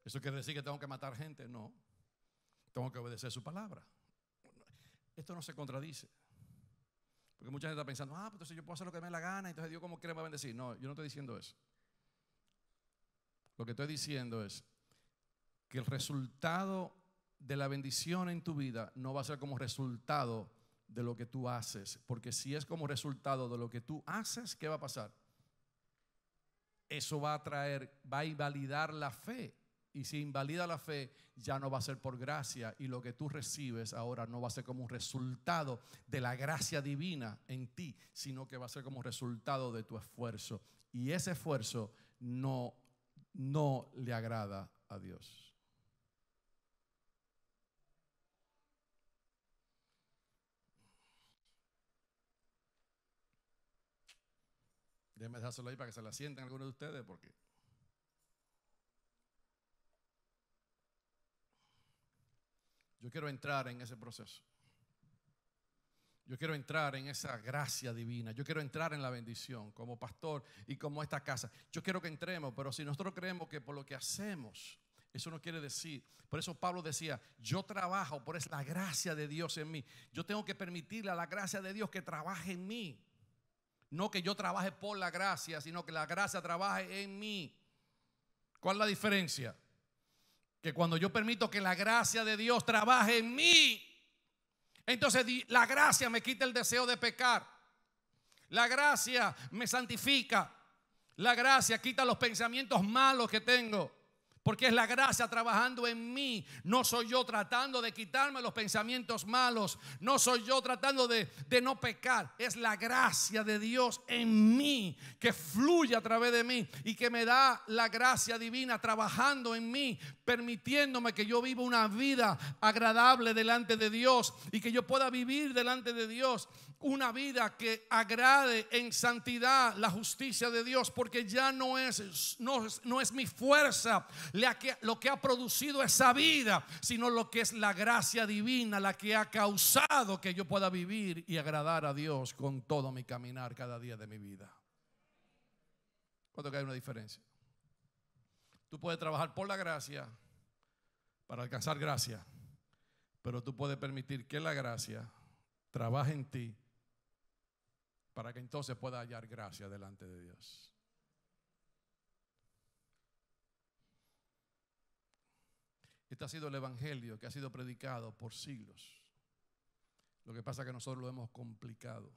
¿Eso quiere decir que tengo que matar gente? No. Tengo que obedecer su palabra. Esto no se contradice. Porque mucha gente está pensando, pues entonces yo puedo hacer lo que me dé la gana, entonces Dios como quiere me va a bendecir. No, yo no estoy diciendo eso. Lo que estoy diciendo es que el resultado de la bendición en tu vida no va a ser como resultado de lo que tú haces. Porque si es como resultado de lo que tú haces, ¿qué va a pasar? Eso va a invalidar la fe. Y si invalida la fe, ya no va a ser por gracia. Y lo que tú recibes ahora no va a ser como un resultado de la gracia divina en ti, sino que va a ser como resultado de tu esfuerzo. Y ese esfuerzo no le agrada a Dios. Déjenme dejárselo ahí para que se la sienten algunos de ustedes, porque yo quiero entrar en ese proceso. Yo quiero entrar en esa gracia divina. Yo quiero entrar en la bendición como pastor y como esta casa. Yo quiero que entremos, pero si nosotros creemos que por lo que hacemos, eso no quiere decir. Por eso Pablo decía, yo trabajo por la gracia de Dios en mí. Yo tengo que permitirle a la gracia de Dios que trabaje en mí. No que yo trabaje por la gracia, sino que la gracia trabaje en mí. ¿Cuál es la diferencia? Que cuando yo permito que la gracia de Dios trabaje en mí, entonces la gracia me quita el deseo de pecar. La gracia me santifica. La gracia quita los pensamientos malos que tengo. porque es la gracia trabajando en mí. No soy yo tratando de quitarme los pensamientos malos, no soy yo tratando de no pecar. Es la gracia de Dios en mí que fluye a través de mí y que me da la gracia divina trabajando en mí, permitiéndome que yo viva una vida agradable delante de Dios y que yo pueda vivir delante de Dios una vida que agrade en santidad la justicia de Dios, porque ya no es mi fuerza lo que ha producido esa vida, sino lo que es la gracia divina la que ha causado que yo pueda vivir y agradar a Dios con todo mi caminar cada día de mi vida. ¿Cuánto que hay una diferencia? Tú puedes trabajar por la gracia para alcanzar gracia, pero tú puedes permitir que la gracia trabaje en ti para que entonces pueda hallar gracia delante de Dios. Este ha sido el evangelio que ha sido predicado por siglos. Lo que pasa es que nosotros lo hemos complicado.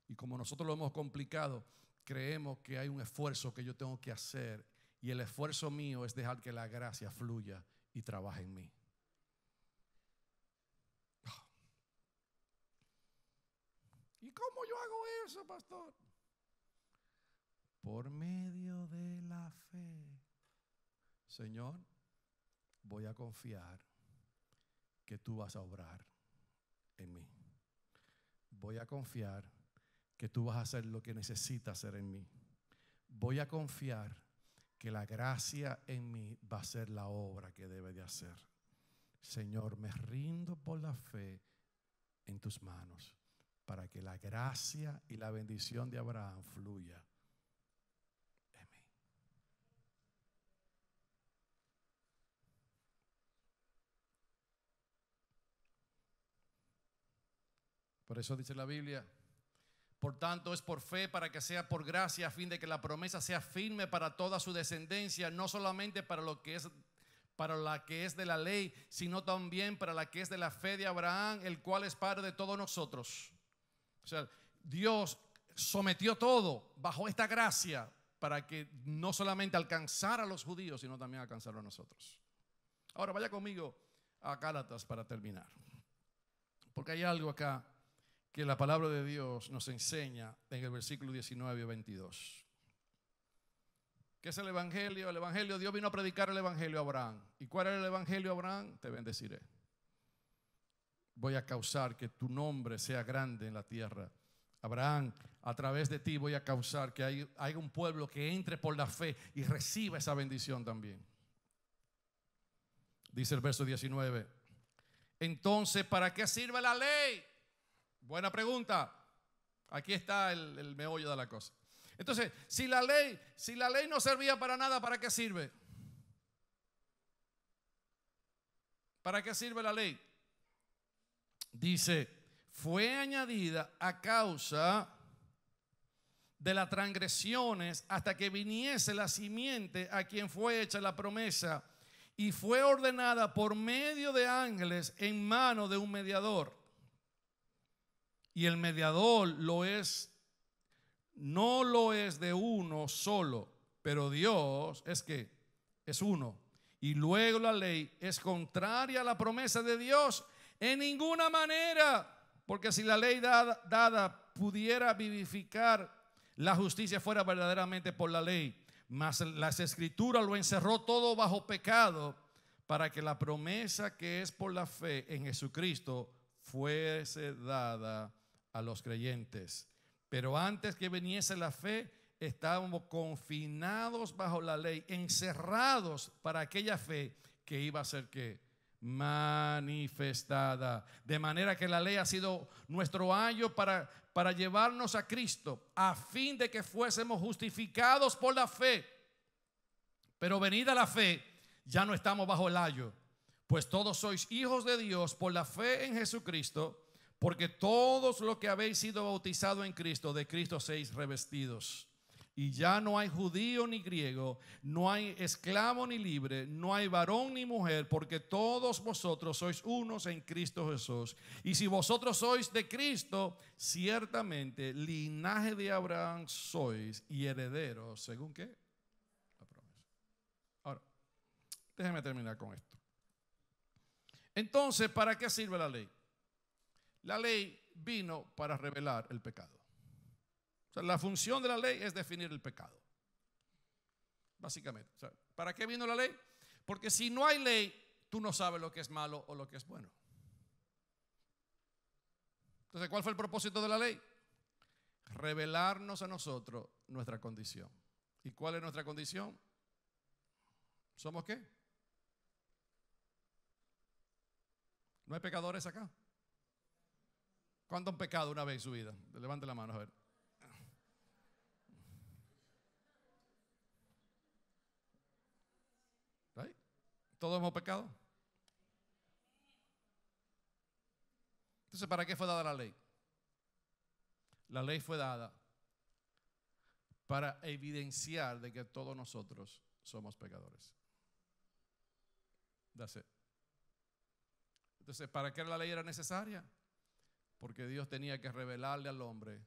Y como nosotros lo hemos complicado, creemos que hay un esfuerzo que yo tengo que hacer. Y el esfuerzo mío es dejar que la gracia fluya y trabaje en mí. ¿Y cómo yo hago eso, pastor? Por medio de la fe. Señor, voy a confiar que tú vas a obrar en mí. Voy a confiar que tú vas a hacer lo que necesitas hacer en mí. Voy a confiar que la gracia en mí va a ser la obra que debe de hacer. Señor, me rindo por la fe en tus manos, para que la gracia y la bendición de Abraham fluya en mí. Por eso dice la Biblia: por tanto es por fe para que sea por gracia, a fin de que la promesa sea firme para toda su descendencia, no solamente para la que es de la ley, sino también para la que es de la fe de Abraham, el cual es padre de todos nosotros. O sea, Dios sometió todo bajo esta gracia para que no solamente alcanzara a los judíos, sino también alcanzara a nosotros. Ahora vaya conmigo a Gálatas para terminar, porque hay algo acá que la palabra de Dios nos enseña en el versículo 19 y 22. ¿Qué es el evangelio? El evangelio, Dios vino a predicar el evangelio a Abraham. ¿Y cuál era el evangelio a Abraham? Te bendeciré. Voy a causar que tu nombre sea grande en la tierra. Abraham, a través de ti voy a causar que haya un pueblo que entre por la fe y reciba esa bendición también. Dice el verso 19. Entonces, ¿para qué sirve la ley? Buena pregunta. Aquí está el meollo de la cosa. Entonces, si la ley no servía para nada, ¿para qué sirve? ¿Para qué sirve la ley? Dice, fue añadida a causa de las transgresiones hasta que viniese la simiente a quien fue hecha la promesa, y fue ordenada por medio de ángeles en mano de un mediador. Y el mediador no lo es de uno solo, pero Dios es uno. Y luego la ley es contraria a la promesa de Dios en ninguna manera, porque si la ley dada pudiera vivificar, la justicia fuera verdaderamente por la ley. Mas las escrituras lo encerró todo bajo pecado, para que la promesa que es por la fe en Jesucristo fuese dada a los creyentes. Pero antes que viniese la fe, estábamos confinados bajo la ley, encerrados para aquella fe que iba a ser manifestada. De manera que la ley ha sido nuestro ayo para llevarnos a Cristo, a fin de que fuésemos justificados por la fe. Pero venida la fe, ya no estamos bajo el ayo, pues todos sois hijos de Dios por la fe en Jesucristo. Porque todos los que habéis sido bautizados en Cristo, de Cristo sois revestidos. Y ya no hay judío ni griego, no hay esclavo ni libre, no hay varón ni mujer, porque todos vosotros sois unos en Cristo Jesús. Y si vosotros sois de Cristo, ciertamente linaje de Abraham sois y herederos, ¿según qué? La promesa. Ahora, Déjeme terminar con esto. Entonces, ¿para qué sirve la ley? La ley vino para revelar el pecado. O sea, la función de la ley es definir el pecado. Básicamente. O sea, ¿para qué vino la ley? Porque si no hay ley, tú no sabes lo que es malo o lo que es bueno. Entonces, ¿cuál fue el propósito de la ley? Revelarnos a nosotros nuestra condición. ¿Y cuál es nuestra condición? ¿Somos qué? ¿No hay pecadores acá? ¿Cuántos han pecado una vez en su vida? Levante la mano a ver. ¿Right? ¿Todos hemos pecado? Entonces, ¿para qué fue dada la ley? La ley fue dada para evidenciar de que todos nosotros somos pecadores. That's it. Entonces, ¿para qué la ley era necesaria? Porque Dios tenía que revelarle al hombre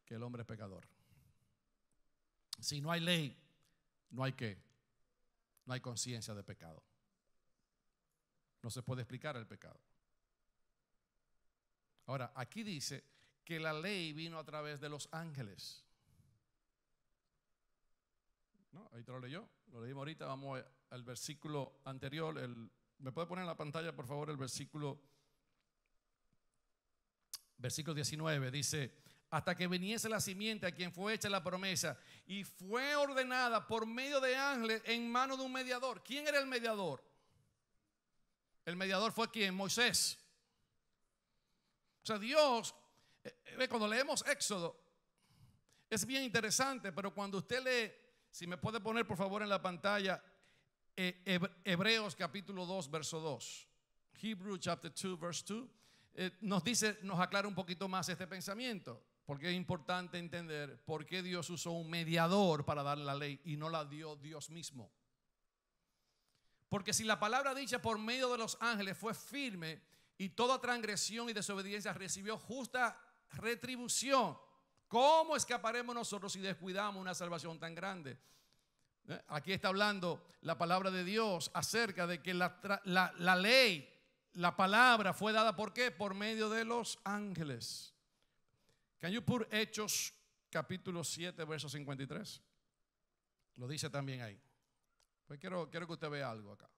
que el hombre es pecador. Si no hay ley, no hay qué. No hay conciencia de pecado. No se puede explicar el pecado. Ahora, aquí dice que la ley vino a través de los ángeles. No, ahí te lo leyó. Lo leímos ahorita. Vamos al versículo anterior. ¿Me puede poner en la pantalla, por favor, el versículo 19? Dice: hasta que viniese la simiente a quien fue hecha la promesa, y fue ordenada por medio de ángeles en mano de un mediador. ¿Quién era el mediador? El mediador fue ¿quién? Moisés. O sea, Dios, cuando leemos Éxodo, es bien interesante, pero cuando usted lee, si me puede poner por favor en la pantalla, Hebreos capítulo 2, verso 2. Hebrews chapter 2, verse 2. Nos aclara un poquito más este pensamiento, porque es importante entender por qué Dios usó un mediador para dar la ley y no la dio Dios mismo. Porque si la palabra dicha por medio de los ángeles fue firme y toda transgresión y desobediencia recibió justa retribución, ¿cómo escaparemos nosotros si descuidamos una salvación tan grande? Aquí está hablando la palabra de Dios acerca de que la ley, la palabra fue dada ¿por qué? Por medio de los ángeles. Can you put Hechos capítulo 7 verso 53? Lo dice también ahí. Pues quiero que usted vea algo acá.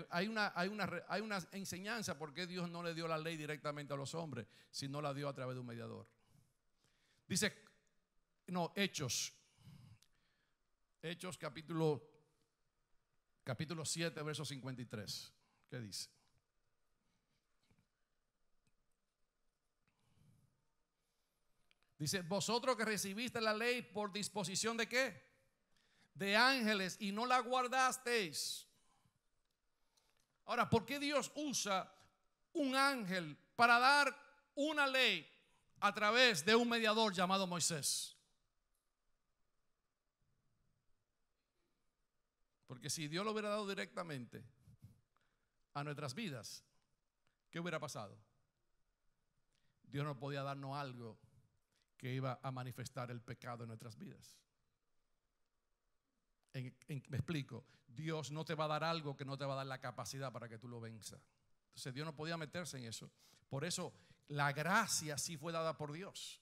Hay una enseñanza por qué Dios no le dio la ley directamente a los hombres, sino la dio a través de un mediador. Dice, no, Hechos capítulo 7 verso 53. ¿Qué dice? Dice: vosotros que recibiste la ley por disposición de ¿qué? De ángeles, y no la guardasteis. Ahora, ¿por qué Dios usa un ángel para dar una ley a través de un mediador llamado Moisés? Porque si Dios lo hubiera dado directamente a nuestras vidas, ¿qué hubiera pasado? Dios no podía darnos algo que iba a manifestar el pecado en nuestras vidas. Me explico. Dios no te va a dar algo que no te va a dar la capacidad para que tú lo venzas. Entonces Dios no podía meterse en eso. Por eso la gracia sí fue dada por Dios,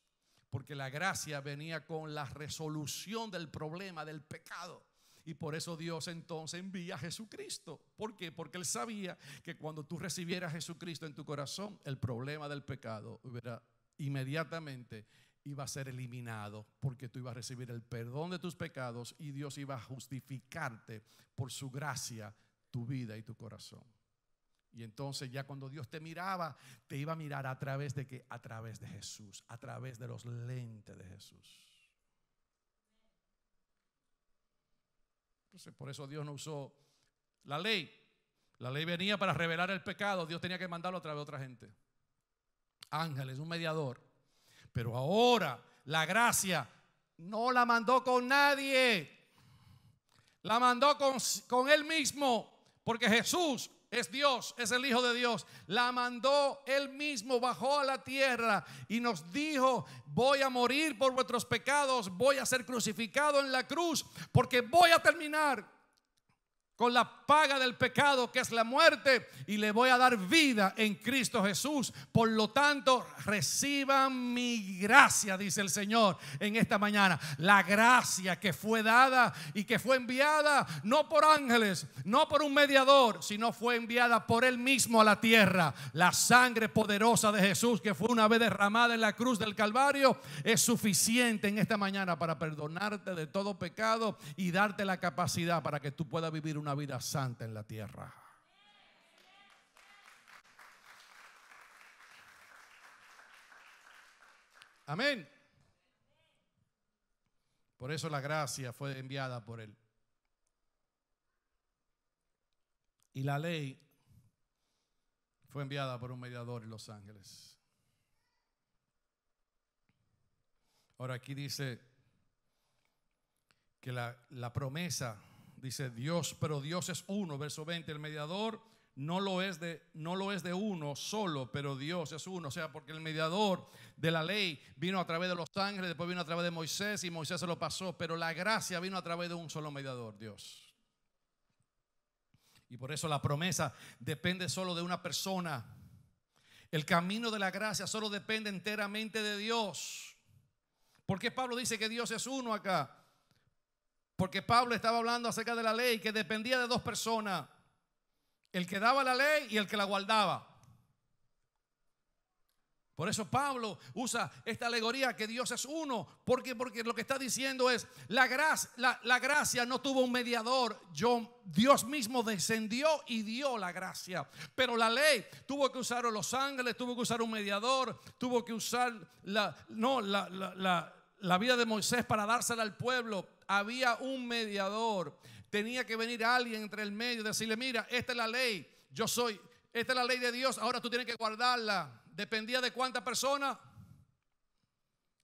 porque la gracia venía con la resolución del problema del pecado. Y por eso Dios entonces envía a Jesucristo. ¿Por qué? Porque Él sabía que cuando tú recibieras a Jesucristo en tu corazón, el problema del pecado inmediatamente iba a ser eliminado, porque tú ibas a recibir el perdón de tus pecados y Dios iba a justificarte por su gracia tu vida y tu corazón. Y entonces ya cuando Dios te miraba, te iba a mirar a través de ¿qué? A través de Jesús, a través de los lentes de Jesús. Entonces, por eso Dios no usó la ley. La ley venía para revelar el pecado. Dios tenía que mandarlo a través de otra gente. Ángeles, un mediador. Pero ahora la gracia no la mandó con nadie. La mandó con Él mismo. Porque Jesús es Dios, es el Hijo de Dios. La mandó Él mismo, bajó a la tierra y nos dijo: voy a morir por vuestros pecados, voy a ser crucificado en la cruz, porque voy a terminar con la paga del pecado, que es la muerte, y le voy a dar vida en Cristo Jesús. Por lo tanto, reciban mi gracia, dice el Señor en esta mañana. La gracia que fue dada y que fue enviada no por ángeles, no por un mediador, sino fue enviada por Él mismo a la tierra. La sangre poderosa de Jesús, que fue una vez derramada en la cruz del Calvario, es suficiente en esta mañana para perdonarte de todo pecado y darte la capacidad para que tú puedas vivir una vida santa en la tierra. Amén. Por eso la gracia fue enviada por Él. Y la ley fue enviada por un mediador en los ángeles. Ahora aquí dice que la promesa, dice Dios, pero Dios es uno, verso 20, el mediador no lo es de uno solo, pero Dios es uno. O sea, porque el mediador de la ley vino a través de los ángeles, después vino a través de Moisés y Moisés se lo pasó, pero la gracia vino a través de un solo mediador, Dios. Y por eso la promesa depende solo de una persona. El camino de la gracia solo depende enteramente de Dios. ¿Por qué Pablo dice que Dios es uno acá? Porque Pablo estaba hablando acerca de la ley que dependía de dos personas: el que daba la ley y el que la guardaba. Por eso Pablo usa esta alegoría que Dios es uno. Porque lo que está diciendo es la gracia no tuvo un mediador. Dios mismo descendió y dio la gracia. Pero la ley tuvo que usar los ángeles, tuvo que usar un mediador, tuvo que usar la vida de Moisés para dársela al pueblo. Había un mediador. Tenía que venir alguien entre el medio y decirle: mira, esta es la ley, esta es la ley de Dios, ahora tú tienes que guardarla. ¿Dependía de cuántas personas?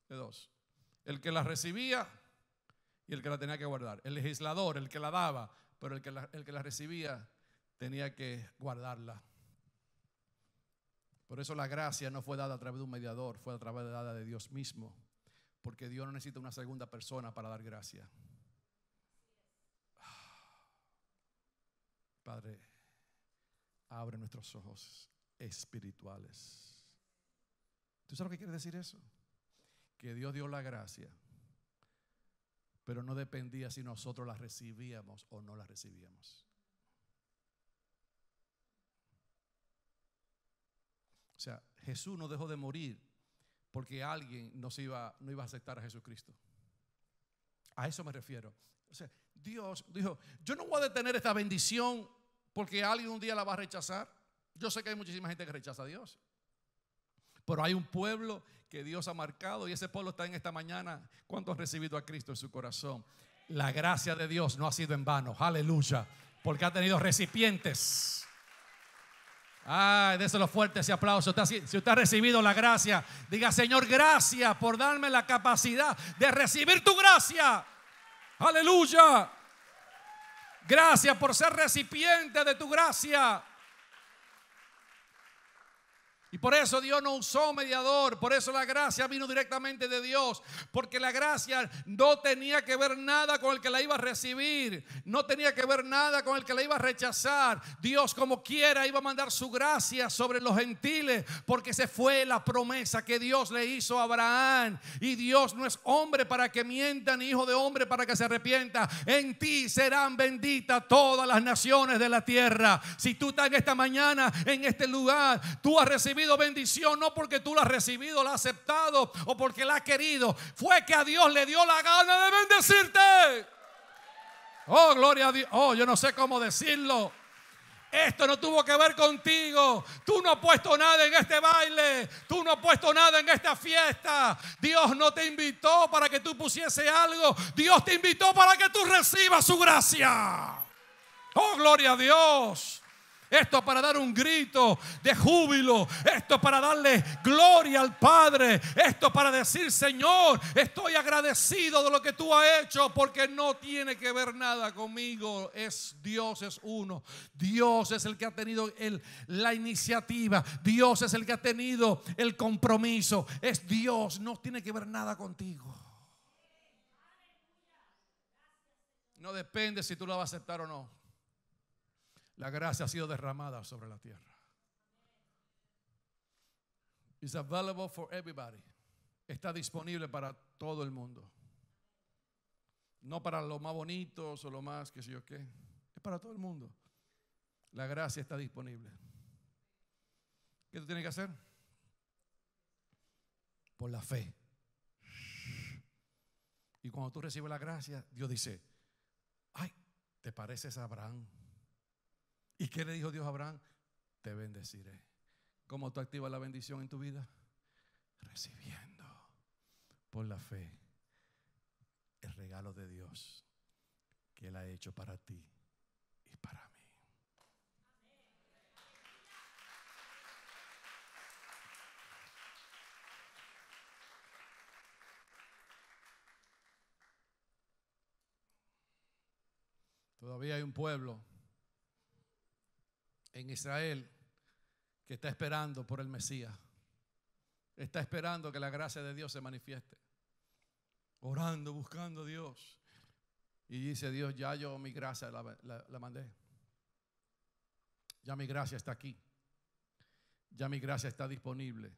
De dos: el que la recibía y el que la tenía que guardar. El legislador, el que la daba, pero el que la recibía tenía que guardarla. Por eso la gracia no fue dada a través de un mediador, fue a través de Dios mismo. Porque Dios no necesita una segunda persona para dar gracia. Padre, abre nuestros ojos espirituales. ¿Tú sabes lo que quiere decir eso? Que Dios dio la gracia, pero no dependía si nosotros la recibíamos o no la recibíamos. O sea, Jesús no dejó de morir porque alguien no iba a aceptar a Jesucristo. A eso me refiero. O sea, Dios dijo: yo no voy a detener esta bendición porque alguien un día la va a rechazar. Yo sé que hay muchísima gente que rechaza a Dios, pero hay un pueblo que Dios ha marcado y ese pueblo está en esta mañana. ¿Cuántos han recibido a Cristo en su corazón? La gracia de Dios no ha sido en vano. Aleluya. Porque ha tenido recipientes. Déselo fuerte ese aplauso. Si usted ha recibido la gracia, diga: Señor, gracias por darme la capacidad de recibir tu gracia. Aleluya. Gracias por ser recipiente de tu gracia. Y por eso Dios no usó mediador. Por eso la gracia vino directamente de Dios. Porque la gracia no tenía que ver nada con el que la iba a recibir. No tenía que ver nada con el que la iba a rechazar. Dios, como quiera, iba a mandar su gracia sobre los gentiles. Porque esa fue la promesa que Dios le hizo a Abraham. Y Dios no es hombre para que mienta, ni hijo de hombre para que se arrepienta. En ti serán benditas todas las naciones de la tierra. Si tú estás en esta mañana, en este lugar, tú has recibido bendición no porque tú la has recibido, la has aceptado o porque la has querido. Fue que a Dios le dio la gana de bendecirte. Oh, gloria a Dios. Oh, yo no sé cómo decirlo. Esto no tuvo que ver contigo. Tú no has puesto nada en este baile. Tú no has puesto nada en esta fiesta. Dios no te invitó para que tú pusiese algo. Dios te invitó para que tú recibas su gracia. Oh, gloria a Dios. Esto para dar un grito de júbilo. Esto para darle gloria al Padre. Esto para decir: Señor, estoy agradecido de lo que tú has hecho, porque no tiene que ver nada conmigo. Dios es uno. Dios es el que ha tenido la iniciativa. Dios es el que ha tenido el compromiso. Es Dios, no tiene que ver nada contigo. No depende si tú la vas a aceptar o no. La gracia ha sido derramada sobre la tierra. It's available for everybody. Está disponible para todo el mundo. No para los más bonitos o lo más que sé yo qué. Es para todo el mundo. La gracia está disponible. ¿Qué tú tienes que hacer? Por la fe. Y cuando tú recibes la gracia, Dios dice, ay, ¿te pareces a Abraham? ¿Y qué le dijo Dios a Abraham? Te bendeciré. ¿Cómo tú activas la bendición en tu vida? Recibiendo por la fe el regalo de Dios que Él ha hecho para ti y para mí. Todavía hay un pueblo en Israel que está esperando por el Mesías. Está esperando que la gracia de Dios se manifieste. Orando, buscando a Dios. Y dice Dios, ya yo mi gracia la mandé. Ya mi gracia está aquí. Ya mi gracia está disponible.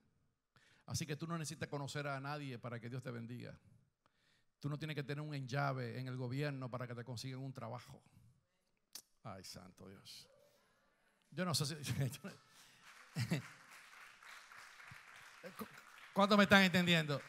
Así que tú no necesitas conocer a nadie para que Dios te bendiga. Tú no tienes que tener un enllave en el gobierno para que te consigan un trabajo. Ay, santo Dios. Yo no sé si... ¿Cuántos me están entendiendo?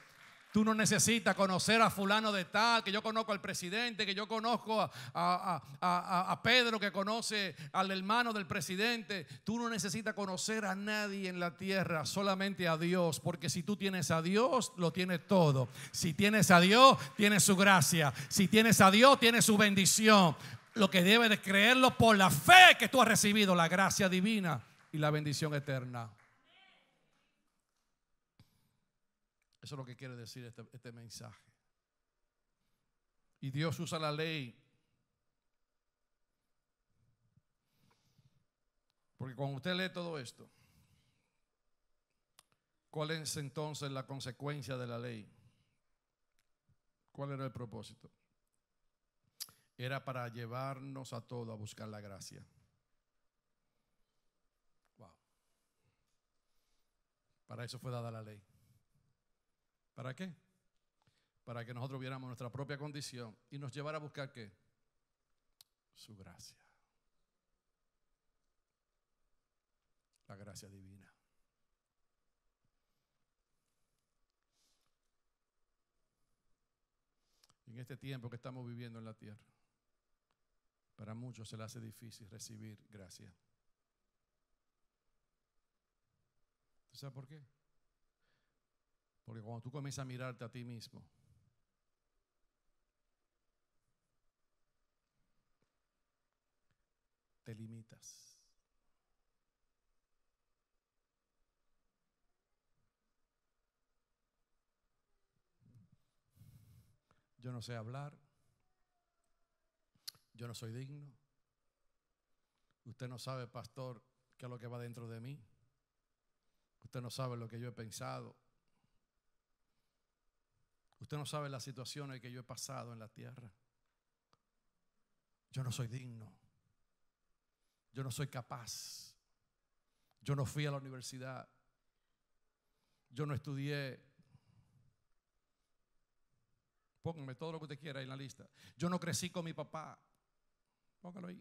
Tú no necesitas conocer a fulano de tal, que yo conozco al presidente, que yo conozco a Pedro, que conoce al hermano del presidente. Tú no necesitas conocer a nadie en la tierra, solamente a Dios, porque si tú tienes a Dios, lo tienes todo. Si tienes a Dios, tienes su gracia. Si tienes a Dios, tienes su bendición. Lo que debes de creerlo por la fe que tú has recibido, la gracia divina y la bendición eterna. Eso es lo que quiere decir este mensaje. Y Dios usa la ley. Porque cuando usted lee todo esto, ¿cuál es entonces la consecuencia de la ley? ¿Cuál era el propósito? Era para llevarnos a todos a buscar la gracia. Wow. Para eso fue dada la ley. ¿Para qué? Para que nosotros viéramos nuestra propia condición y nos llevara a buscar ¿qué? Su gracia. La gracia divina. En este tiempo que estamos viviendo en la tierra, para muchos se le hace difícil recibir gracia. ¿Tú sabes por qué? Porque cuando tú comienzas a mirarte a ti mismo, te limitas. Yo no sé hablar. Yo no soy digno. Usted no sabe, pastor, qué es lo que va dentro de mí. Usted no sabe lo que yo he pensado. Usted no sabe las situaciones que yo he pasado en la tierra. Yo no soy digno. Yo no soy capaz. Yo no fui a la universidad. Yo no estudié. Pónganme todo lo que usted quiera ahí en la lista. Yo no crecí con mi papá. Póngalo ahí.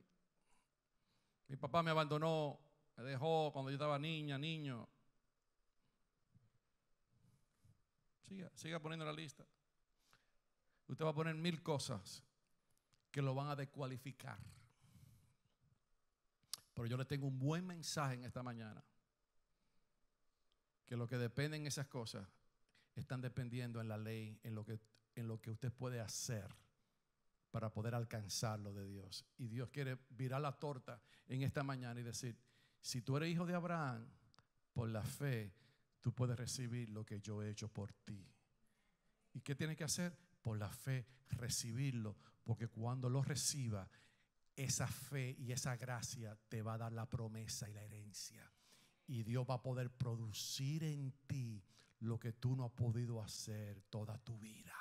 Mi papá me abandonó, me dejó cuando yo estaba niño. Siga poniendo la lista. Usted va a poner 1000 cosas que lo van a descualificar. Pero yo le tengo un buen mensaje en esta mañana. Que lo que dependen esas cosas están dependiendo en la ley, en lo que usted puede hacer para poder alcanzar lo de Dios. Y Dios quiere virar la torta en esta mañana y decir, si tú eres hijo de Abraham, por la fe, tú puedes recibir lo que yo he hecho por ti. ¿Y qué tienes que hacer? Por la fe, recibirlo. Porque cuando lo reciba, esa fe y esa gracia te va a dar la promesa y la herencia. Y Dios va a poder producir en ti lo que tú no has podido hacer toda tu vida.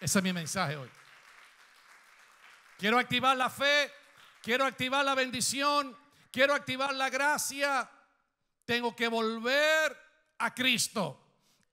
Ese es mi mensaje hoy. Quiero activar la fe, quiero activar la bendición, quiero activar la gracia. Tengo que volver a Cristo.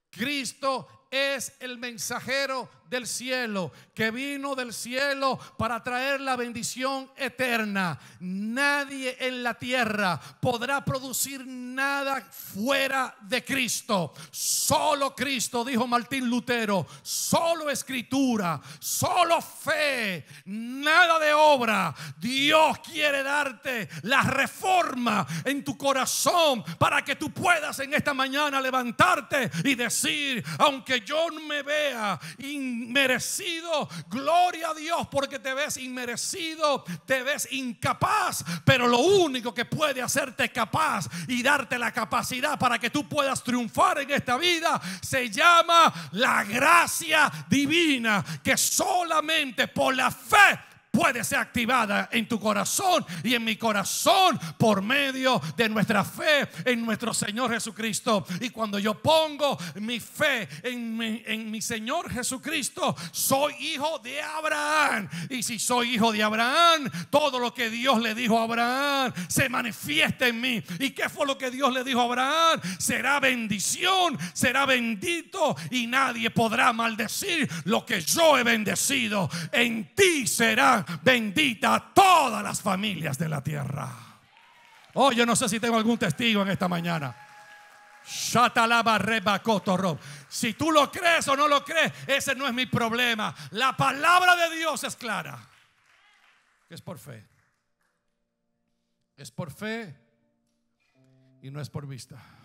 Cristo es el mensajero del cielo, que vino del cielo para traer la bendición eterna. Nadie en la tierra podrá producir nada fuera de Cristo. Solo Cristo, dijo Martín Lutero. Solo escritura, solo fe, nada de obra. Dios quiere darte la reforma en tu corazón para que tú puedas en esta mañana levantarte y decir: aunque yo no me vea inmerecido, gloria a Dios, porque te ves inmerecido, te ves incapaz, pero lo único que puede hacerte capaz y darte la capacidad para que tú puedas triunfar en esta vida se llama la gracia divina, que solamente por la fe puede ser activada en tu corazón y en mi corazón por medio de nuestra fe en nuestro Señor Jesucristo. Y cuando yo pongo mi fe en mi Señor Jesucristo, soy hijo de Abraham. Y si soy hijo de Abraham, todo lo que Dios le dijo a Abraham se manifiesta en mí. ¿Y qué fue lo que Dios le dijo a Abraham? Será bendición, será bendito, y nadie podrá maldecir lo que yo he bendecido. En ti será bendita a todas las familias de la tierra. Oh, yo no sé si tengo algún testigo en esta mañana. Si tú lo crees o no lo crees, ese no es mi problema. La palabra de Dios es clara. Es por fe. Es por fe y no es por vista.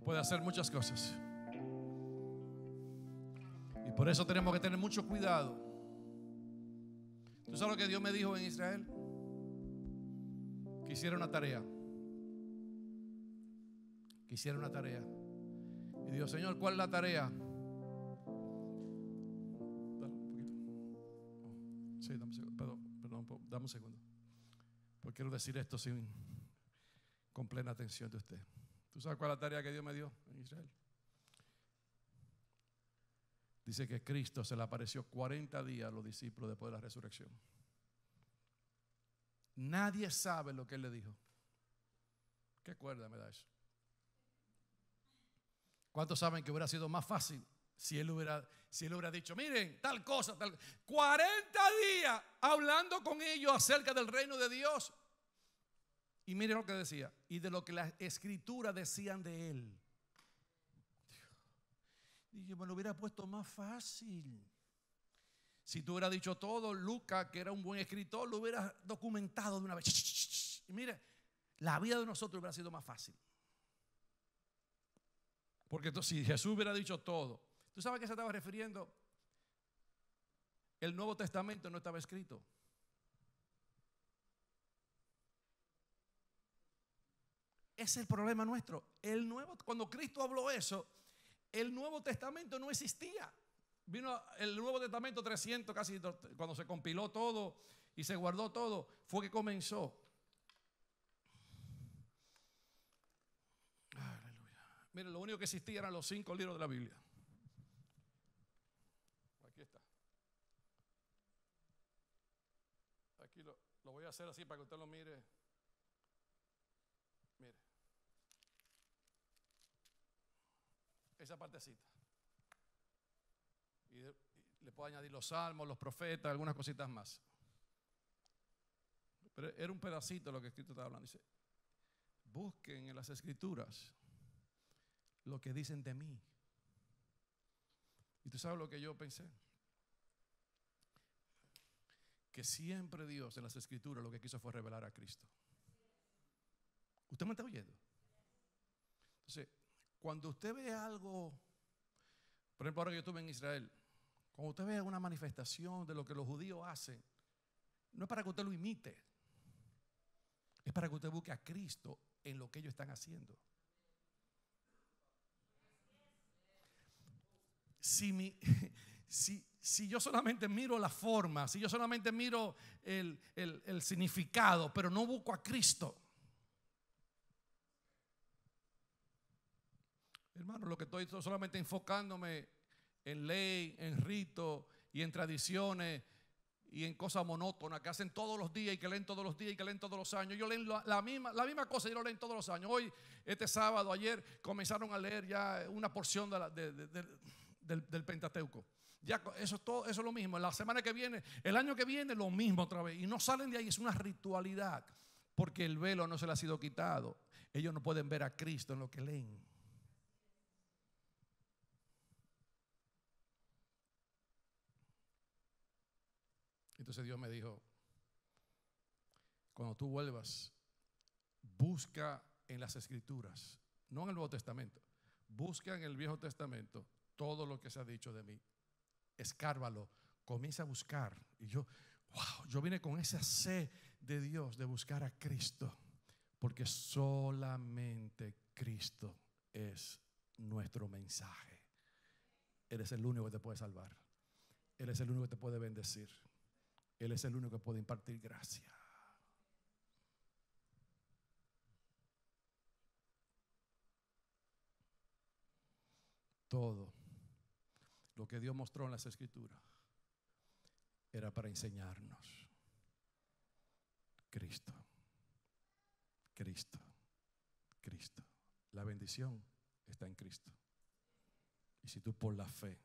Puede hacer muchas cosas, y por eso tenemos que tener mucho cuidado. ¿Tú sabes lo que Dios me dijo en Israel? Que hiciera una tarea. Que hiciera una tarea. Y digo: Señor, ¿cuál es la tarea? Sí, dame un segundo. Perdón, dame un segundo, porque quiero decir esto con plena atención de usted. ¿Tú sabes cuál es la tarea que Dios me dio en Israel? Dice que Cristo se le apareció 40 días a los discípulos después de la resurrección. Nadie sabe lo que Él le dijo. ¿Qué cuerda me da eso? ¿Cuántos saben que hubiera sido más fácil si Él hubiera dicho: miren, tal cosa, tal? 40 días hablando con ellos acerca del reino de Dios. Y miren lo que decía, y de lo que las escrituras decían de Él. Y yo me lo hubiera puesto más fácil. Si tú hubieras dicho todo, Lucas, que era un buen escritor, lo hubiera documentado de una vez. Y mire, la vida de nosotros hubiera sido más fácil. Porque entonces, si Jesús hubiera dicho todo, ¿tú sabes a qué se estaba refiriendo? El Nuevo Testamento no estaba escrito. Ese es el problema nuestro. Cuando Cristo habló eso, el Nuevo Testamento no existía. Vino el Nuevo Testamento 300 casi, cuando se compiló todo y se guardó todo, fue que comenzó. Aleluya. Miren, lo único que existía eran los 5 libros de la Biblia. Aquí está. Aquí lo voy a hacer así para que usted lo mire. Mire, esa partecita, y le puedo añadir los salmos, los profetas, algunas cositas más. Pero era un pedacito lo que Cristo estaba hablando. Dice: busquen en las escrituras lo que dicen de mí. Y tú sabes lo que yo pensé, que siempre Dios en las escrituras lo que quiso fue revelar a Cristo. ¿Usted me está oyendo? Entonces, cuando usted ve algo, por ejemplo, ahora que yo estuve en Israel, cuando usted ve una manifestación de lo que los judíos hacen, no es para que usted lo imite, es para que usted busque a Cristo en lo que ellos están haciendo. Si yo solamente miro la forma, si yo solamente miro el significado, pero no busco a Cristo, Hermano, lo que estoy solamente enfocándome en ley, en rito y en tradiciones y en cosas monótonas que hacen todos los días y que leen todos los días y que leen todos los años. Ellos leen la misma cosa y lo leen todos los años. Hoy, este sábado, ayer, comenzaron a leer ya una porción del Pentateuco. Ya eso es lo mismo. La semana que viene, el año que viene, lo mismo otra vez. Y no salen de ahí, es una ritualidad. Porque el velo no se le ha sido quitado. Ellos no pueden ver a Cristo en lo que leen. Entonces Dios me dijo: cuando tú vuelvas, busca en las Escrituras, no en el Nuevo Testamento, busca en el Viejo Testamento todo lo que se ha dicho de mí. Escárvalo, comienza a buscar. Y yo vine con esa sed de Dios, de buscar a Cristo, porque solamente Cristo es nuestro mensaje. Él es el único que te puede salvar. Él es el único que te puede bendecir. Él es el único que puede impartir gracia. Todo lo que Dios mostró en las Escrituras era para enseñarnos Cristo, Cristo, Cristo. La bendición está en Cristo. Y si tú por la fe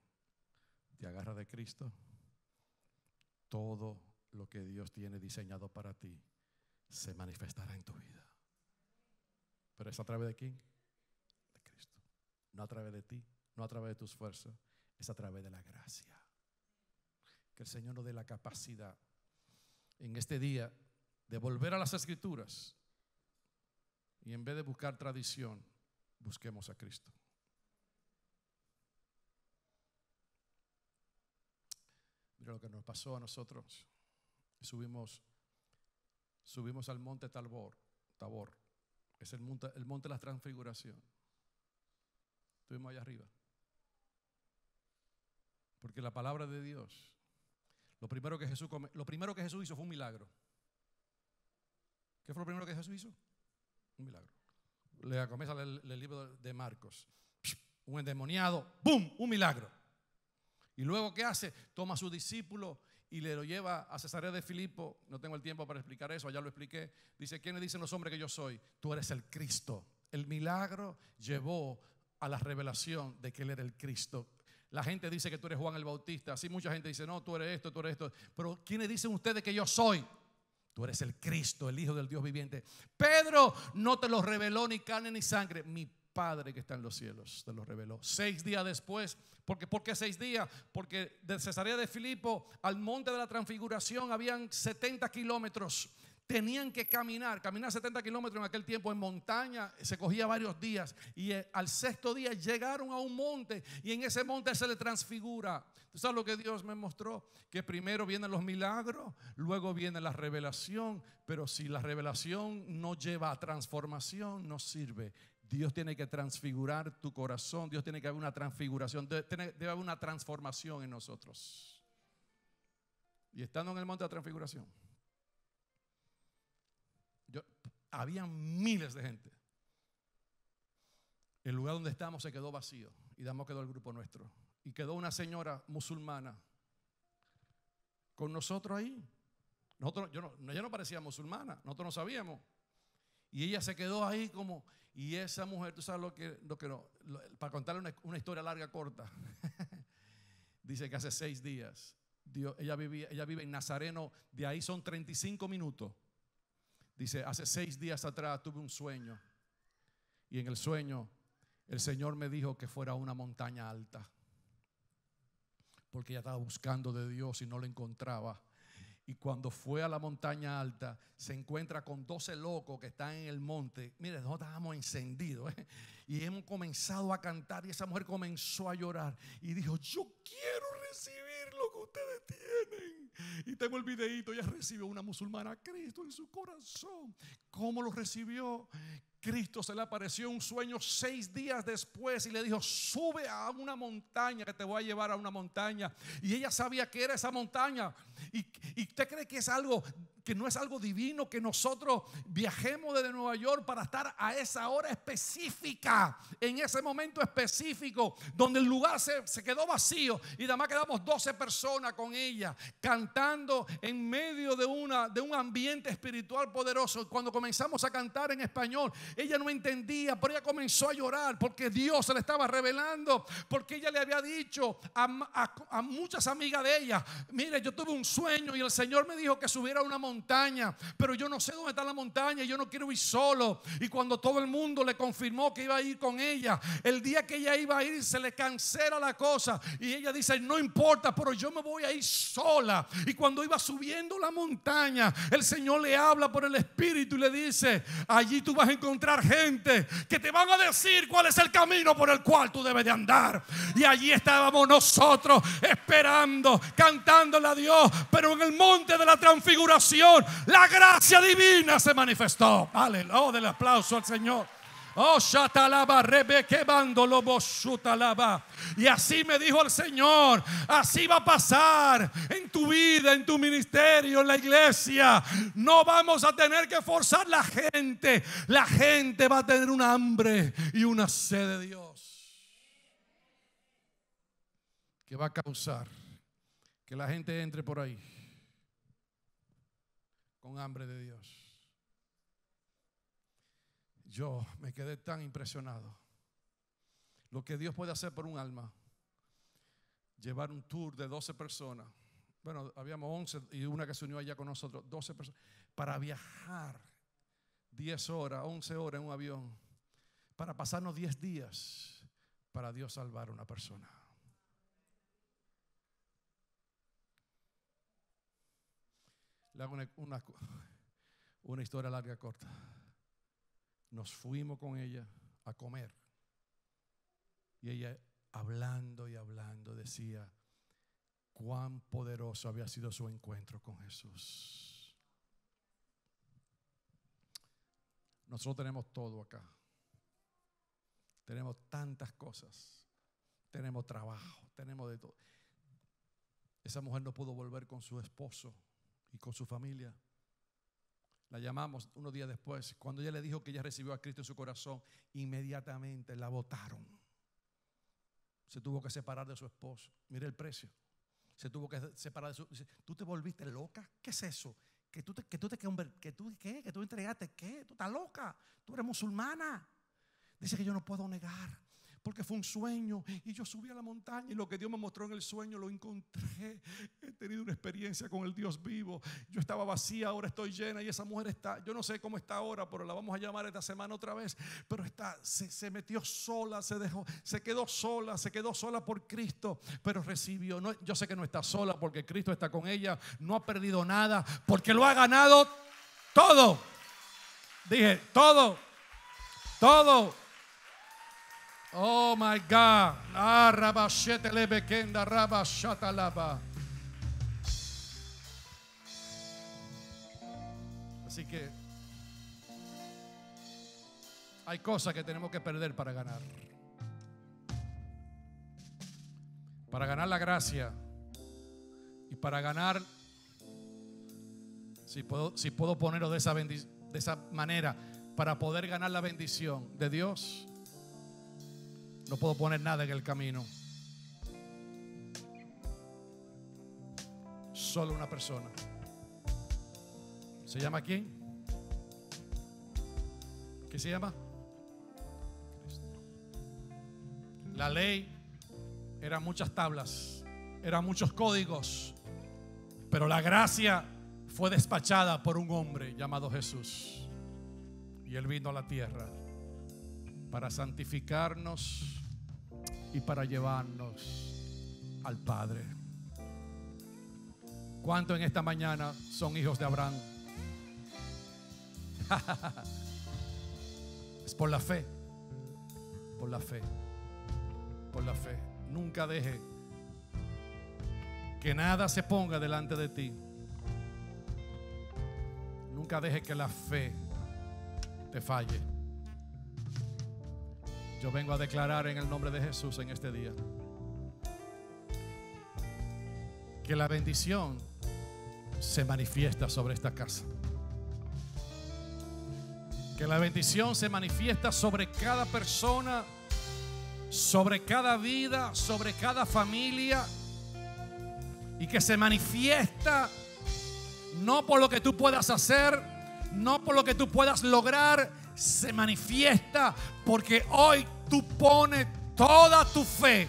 te agarras de Cristo, todo lo que Dios tiene diseñado para ti se manifestará en tu vida. Pero es a través de quién? De Cristo. No a través de ti, no a través de tus fuerzas, es a través de la gracia. Que el Señor nos dé la capacidad en este día de volver a las Escrituras y en vez de buscar tradición, busquemos a Cristo. Mira lo que nos pasó a nosotros. Subimos al monte Tabor. Es el monte de la transfiguración. Estuvimos allá arriba. Porque la palabra de Dios, lo primero que Jesús hizo fue un milagro. ¿Qué fue lo primero que Jesús hizo? Un milagro. Le comienza el libro de Marcos. Un endemoniado, ¡bum!, un milagro. Y luego, ¿qué hace? Toma a su discípulo y le lo lleva a Cesarea de Filipo. No tengo el tiempo para explicar eso, allá lo expliqué. Dice: ¿quiénes dicen los hombres que yo soy? Tú eres el Cristo. El milagro llevó a la revelación de que Él era el Cristo. La gente dice que tú eres Juan el Bautista. Así mucha gente dice: no, tú eres esto, tú eres esto. Pero ¿quiénes dicen ustedes que yo soy? Tú eres el Cristo, el Hijo del Dios viviente. Pedro, no te lo reveló ni carne ni sangre. Mi Padre que está en los cielos te lo reveló. 6 días después. ¿Por qué 6 días? Porque de Cesarea de Filipo al monte de la transfiguración habían 70 kilómetros. Tenían que caminar 70 kilómetros en aquel tiempo en montaña, se cogía varios días. Y al 6.º día llegaron a un monte y en ese monte se le transfigura. ¿Tú sabes lo que Dios me mostró? Que primero vienen los milagros, luego viene la revelación. Pero si la revelación no lleva a transformación, no sirve. Dios tiene que transfigurar tu corazón. Dios tiene que haber una transfiguración. Debe haber una transformación en nosotros. Y estando en el monte de la transfiguración, había miles de gente. El lugar donde estábamos se quedó vacío y damos quedó el grupo nuestro. Y quedó una señora musulmana con nosotros ahí. Ella no parecía musulmana, nosotros no sabíamos. Y ella se quedó ahí como... Y esa mujer, tú sabes para contarle una historia larga, corta. Dice que hace 6 días ella vive en Nazareno, de ahí son 35 minutos. Dice: hace 6 días atrás tuve un sueño. Y en el sueño el Señor me dijo que fuera a una montaña alta. Porque ella estaba buscando de Dios y no lo encontraba. Y cuando fue a la montaña alta, se encuentra con 12 locos que están en el monte. Mire, nosotros estábamos encendidos, y hemos comenzado a cantar. Y esa mujer comenzó a llorar y dijo: yo quiero recibir lo que ustedes tienen. Y tengo el videíto. Ella recibió una musulmana a Cristo en su corazón. ¿Cómo lo recibió? Cristo se le apareció en un sueño 6 días después y le dijo: sube a una montaña, que te voy a llevar a una montaña. Y ella sabía que era esa montaña. Y usted cree que es algo, que no es algo divino, que nosotros viajemos desde Nueva York para estar a esa hora específica, en ese momento específico, donde el lugar se quedó vacío y además quedamos 12 personas con ella, cantando en medio de un ambiente espiritual poderoso. Cuando comenzamos a cantar en español, ella no entendía, pero ella comenzó a llorar porque Dios se le estaba revelando, porque ella le había dicho a muchas amigas de ella: mire, yo tuve un sueño y el Señor me dijo que subiera a una montaña, pero yo no sé dónde está la montaña y yo no quiero ir solo. Y cuando todo el mundo le confirmó que iba a ir con ella, el día que ella iba a ir se le cancela la cosa y ella dice: no importa, pero yo me voy a ir sola. Y cuando iba subiendo la montaña, el Señor le habla por el Espíritu y le dice: allí tú vas a encontrar gente que te van a decir cuál es el camino por el cual tú debes de andar. Y allí estábamos nosotros esperando, cantándole a Dios, pero en el monte de la transfiguración la gracia divina se manifestó. Aleluya, oh, del aplauso al Señor. Oh, shatalaba, rebequebando lobo shutalaba. Y así me dijo el Señor: así va a pasar en tu vida, en tu ministerio, en la iglesia. No vamos a tener que forzar la gente. La gente va a tener un hambre y una sed de Dios, que va a causar que la gente entre por ahí con hambre de Dios. Yo me quedé tan impresionado lo que Dios puede hacer por un alma. Llevar un tour de 12 personas. Bueno, habíamos 11 y una que se unió allá con nosotros. 12 personas para viajar 10 horas, 11 horas en un avión, para pasarnos 10 días para Dios salvar a una persona. Le hago una historia larga, corta. Nos fuimos con ella a comer y ella, hablando y hablando, decía cuán poderoso había sido su encuentro con Jesús. Nosotros tenemos todo acá. Tenemos tantas cosas. Tenemos trabajo, tenemos de todo. Esa mujer no pudo volver con su esposo y con su familia. La llamamos unos días después. Cuando ella le dijo que ella recibió a Cristo en su corazón, inmediatamente la botaron. Se tuvo que separar de su esposo. Mire el precio. Se tuvo que separar de su. Dice: ¿tú te volviste loca? ¿Qué es eso? ¿Que tú entregaste qué? ¿Tú estás loca? ¿Tú eres musulmana? Dice que yo no puedo negar, porque fue un sueño y yo subí a la montaña y lo que Dios me mostró en el sueño lo encontré. He tenido una experiencia con el Dios vivo. Yo estaba vacía, ahora estoy llena y esa mujer está, yo no sé cómo está ahora, pero la vamos a llamar esta semana otra vez. Pero se metió sola, se quedó sola por Cristo, pero recibió. No, yo sé que no está sola porque Cristo está con ella, no ha perdido nada porque lo ha ganado todo. Dije, todo. Oh my God. Así que hay cosas que tenemos que perder para ganar. Para ganar la gracia y para ganar, si puedo ponerlo de esa manera, para poder ganar la bendición de Dios, no puedo poner nada en el camino. Solo una persona. ¿Se llama quién? ¿Qué se llama? Cristo. La ley eran muchas tablas, eran muchos códigos, pero la gracia fue despachada por un hombre llamado Jesús. Y Él vino a la tierra para santificarnos y para llevarnos al Padre. ¿Cuántos en esta mañana son hijos de Abraham? Es por la fe. Por la fe. Por la fe. Nunca deje que nada se ponga delante de ti. Nunca deje que la fe te falle. Yo vengo a declarar en el nombre de Jesús en este día que la bendición se manifiesta sobre esta casa. Que la bendición se manifiesta sobre cada persona, sobre cada vida, sobre cada familia. Y que se manifiesta no por lo que tú puedas hacer, no por lo que tú puedas lograr. Se manifiesta porque hoy tú pones toda tu fe,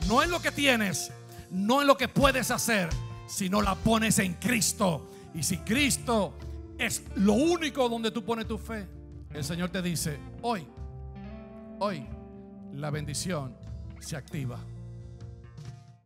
no en lo que tienes, no en lo que puedes hacer, sino la pones en Cristo. Y si Cristo es lo único donde tú pones tu fe, el Señor te dice: hoy la bendición se activa.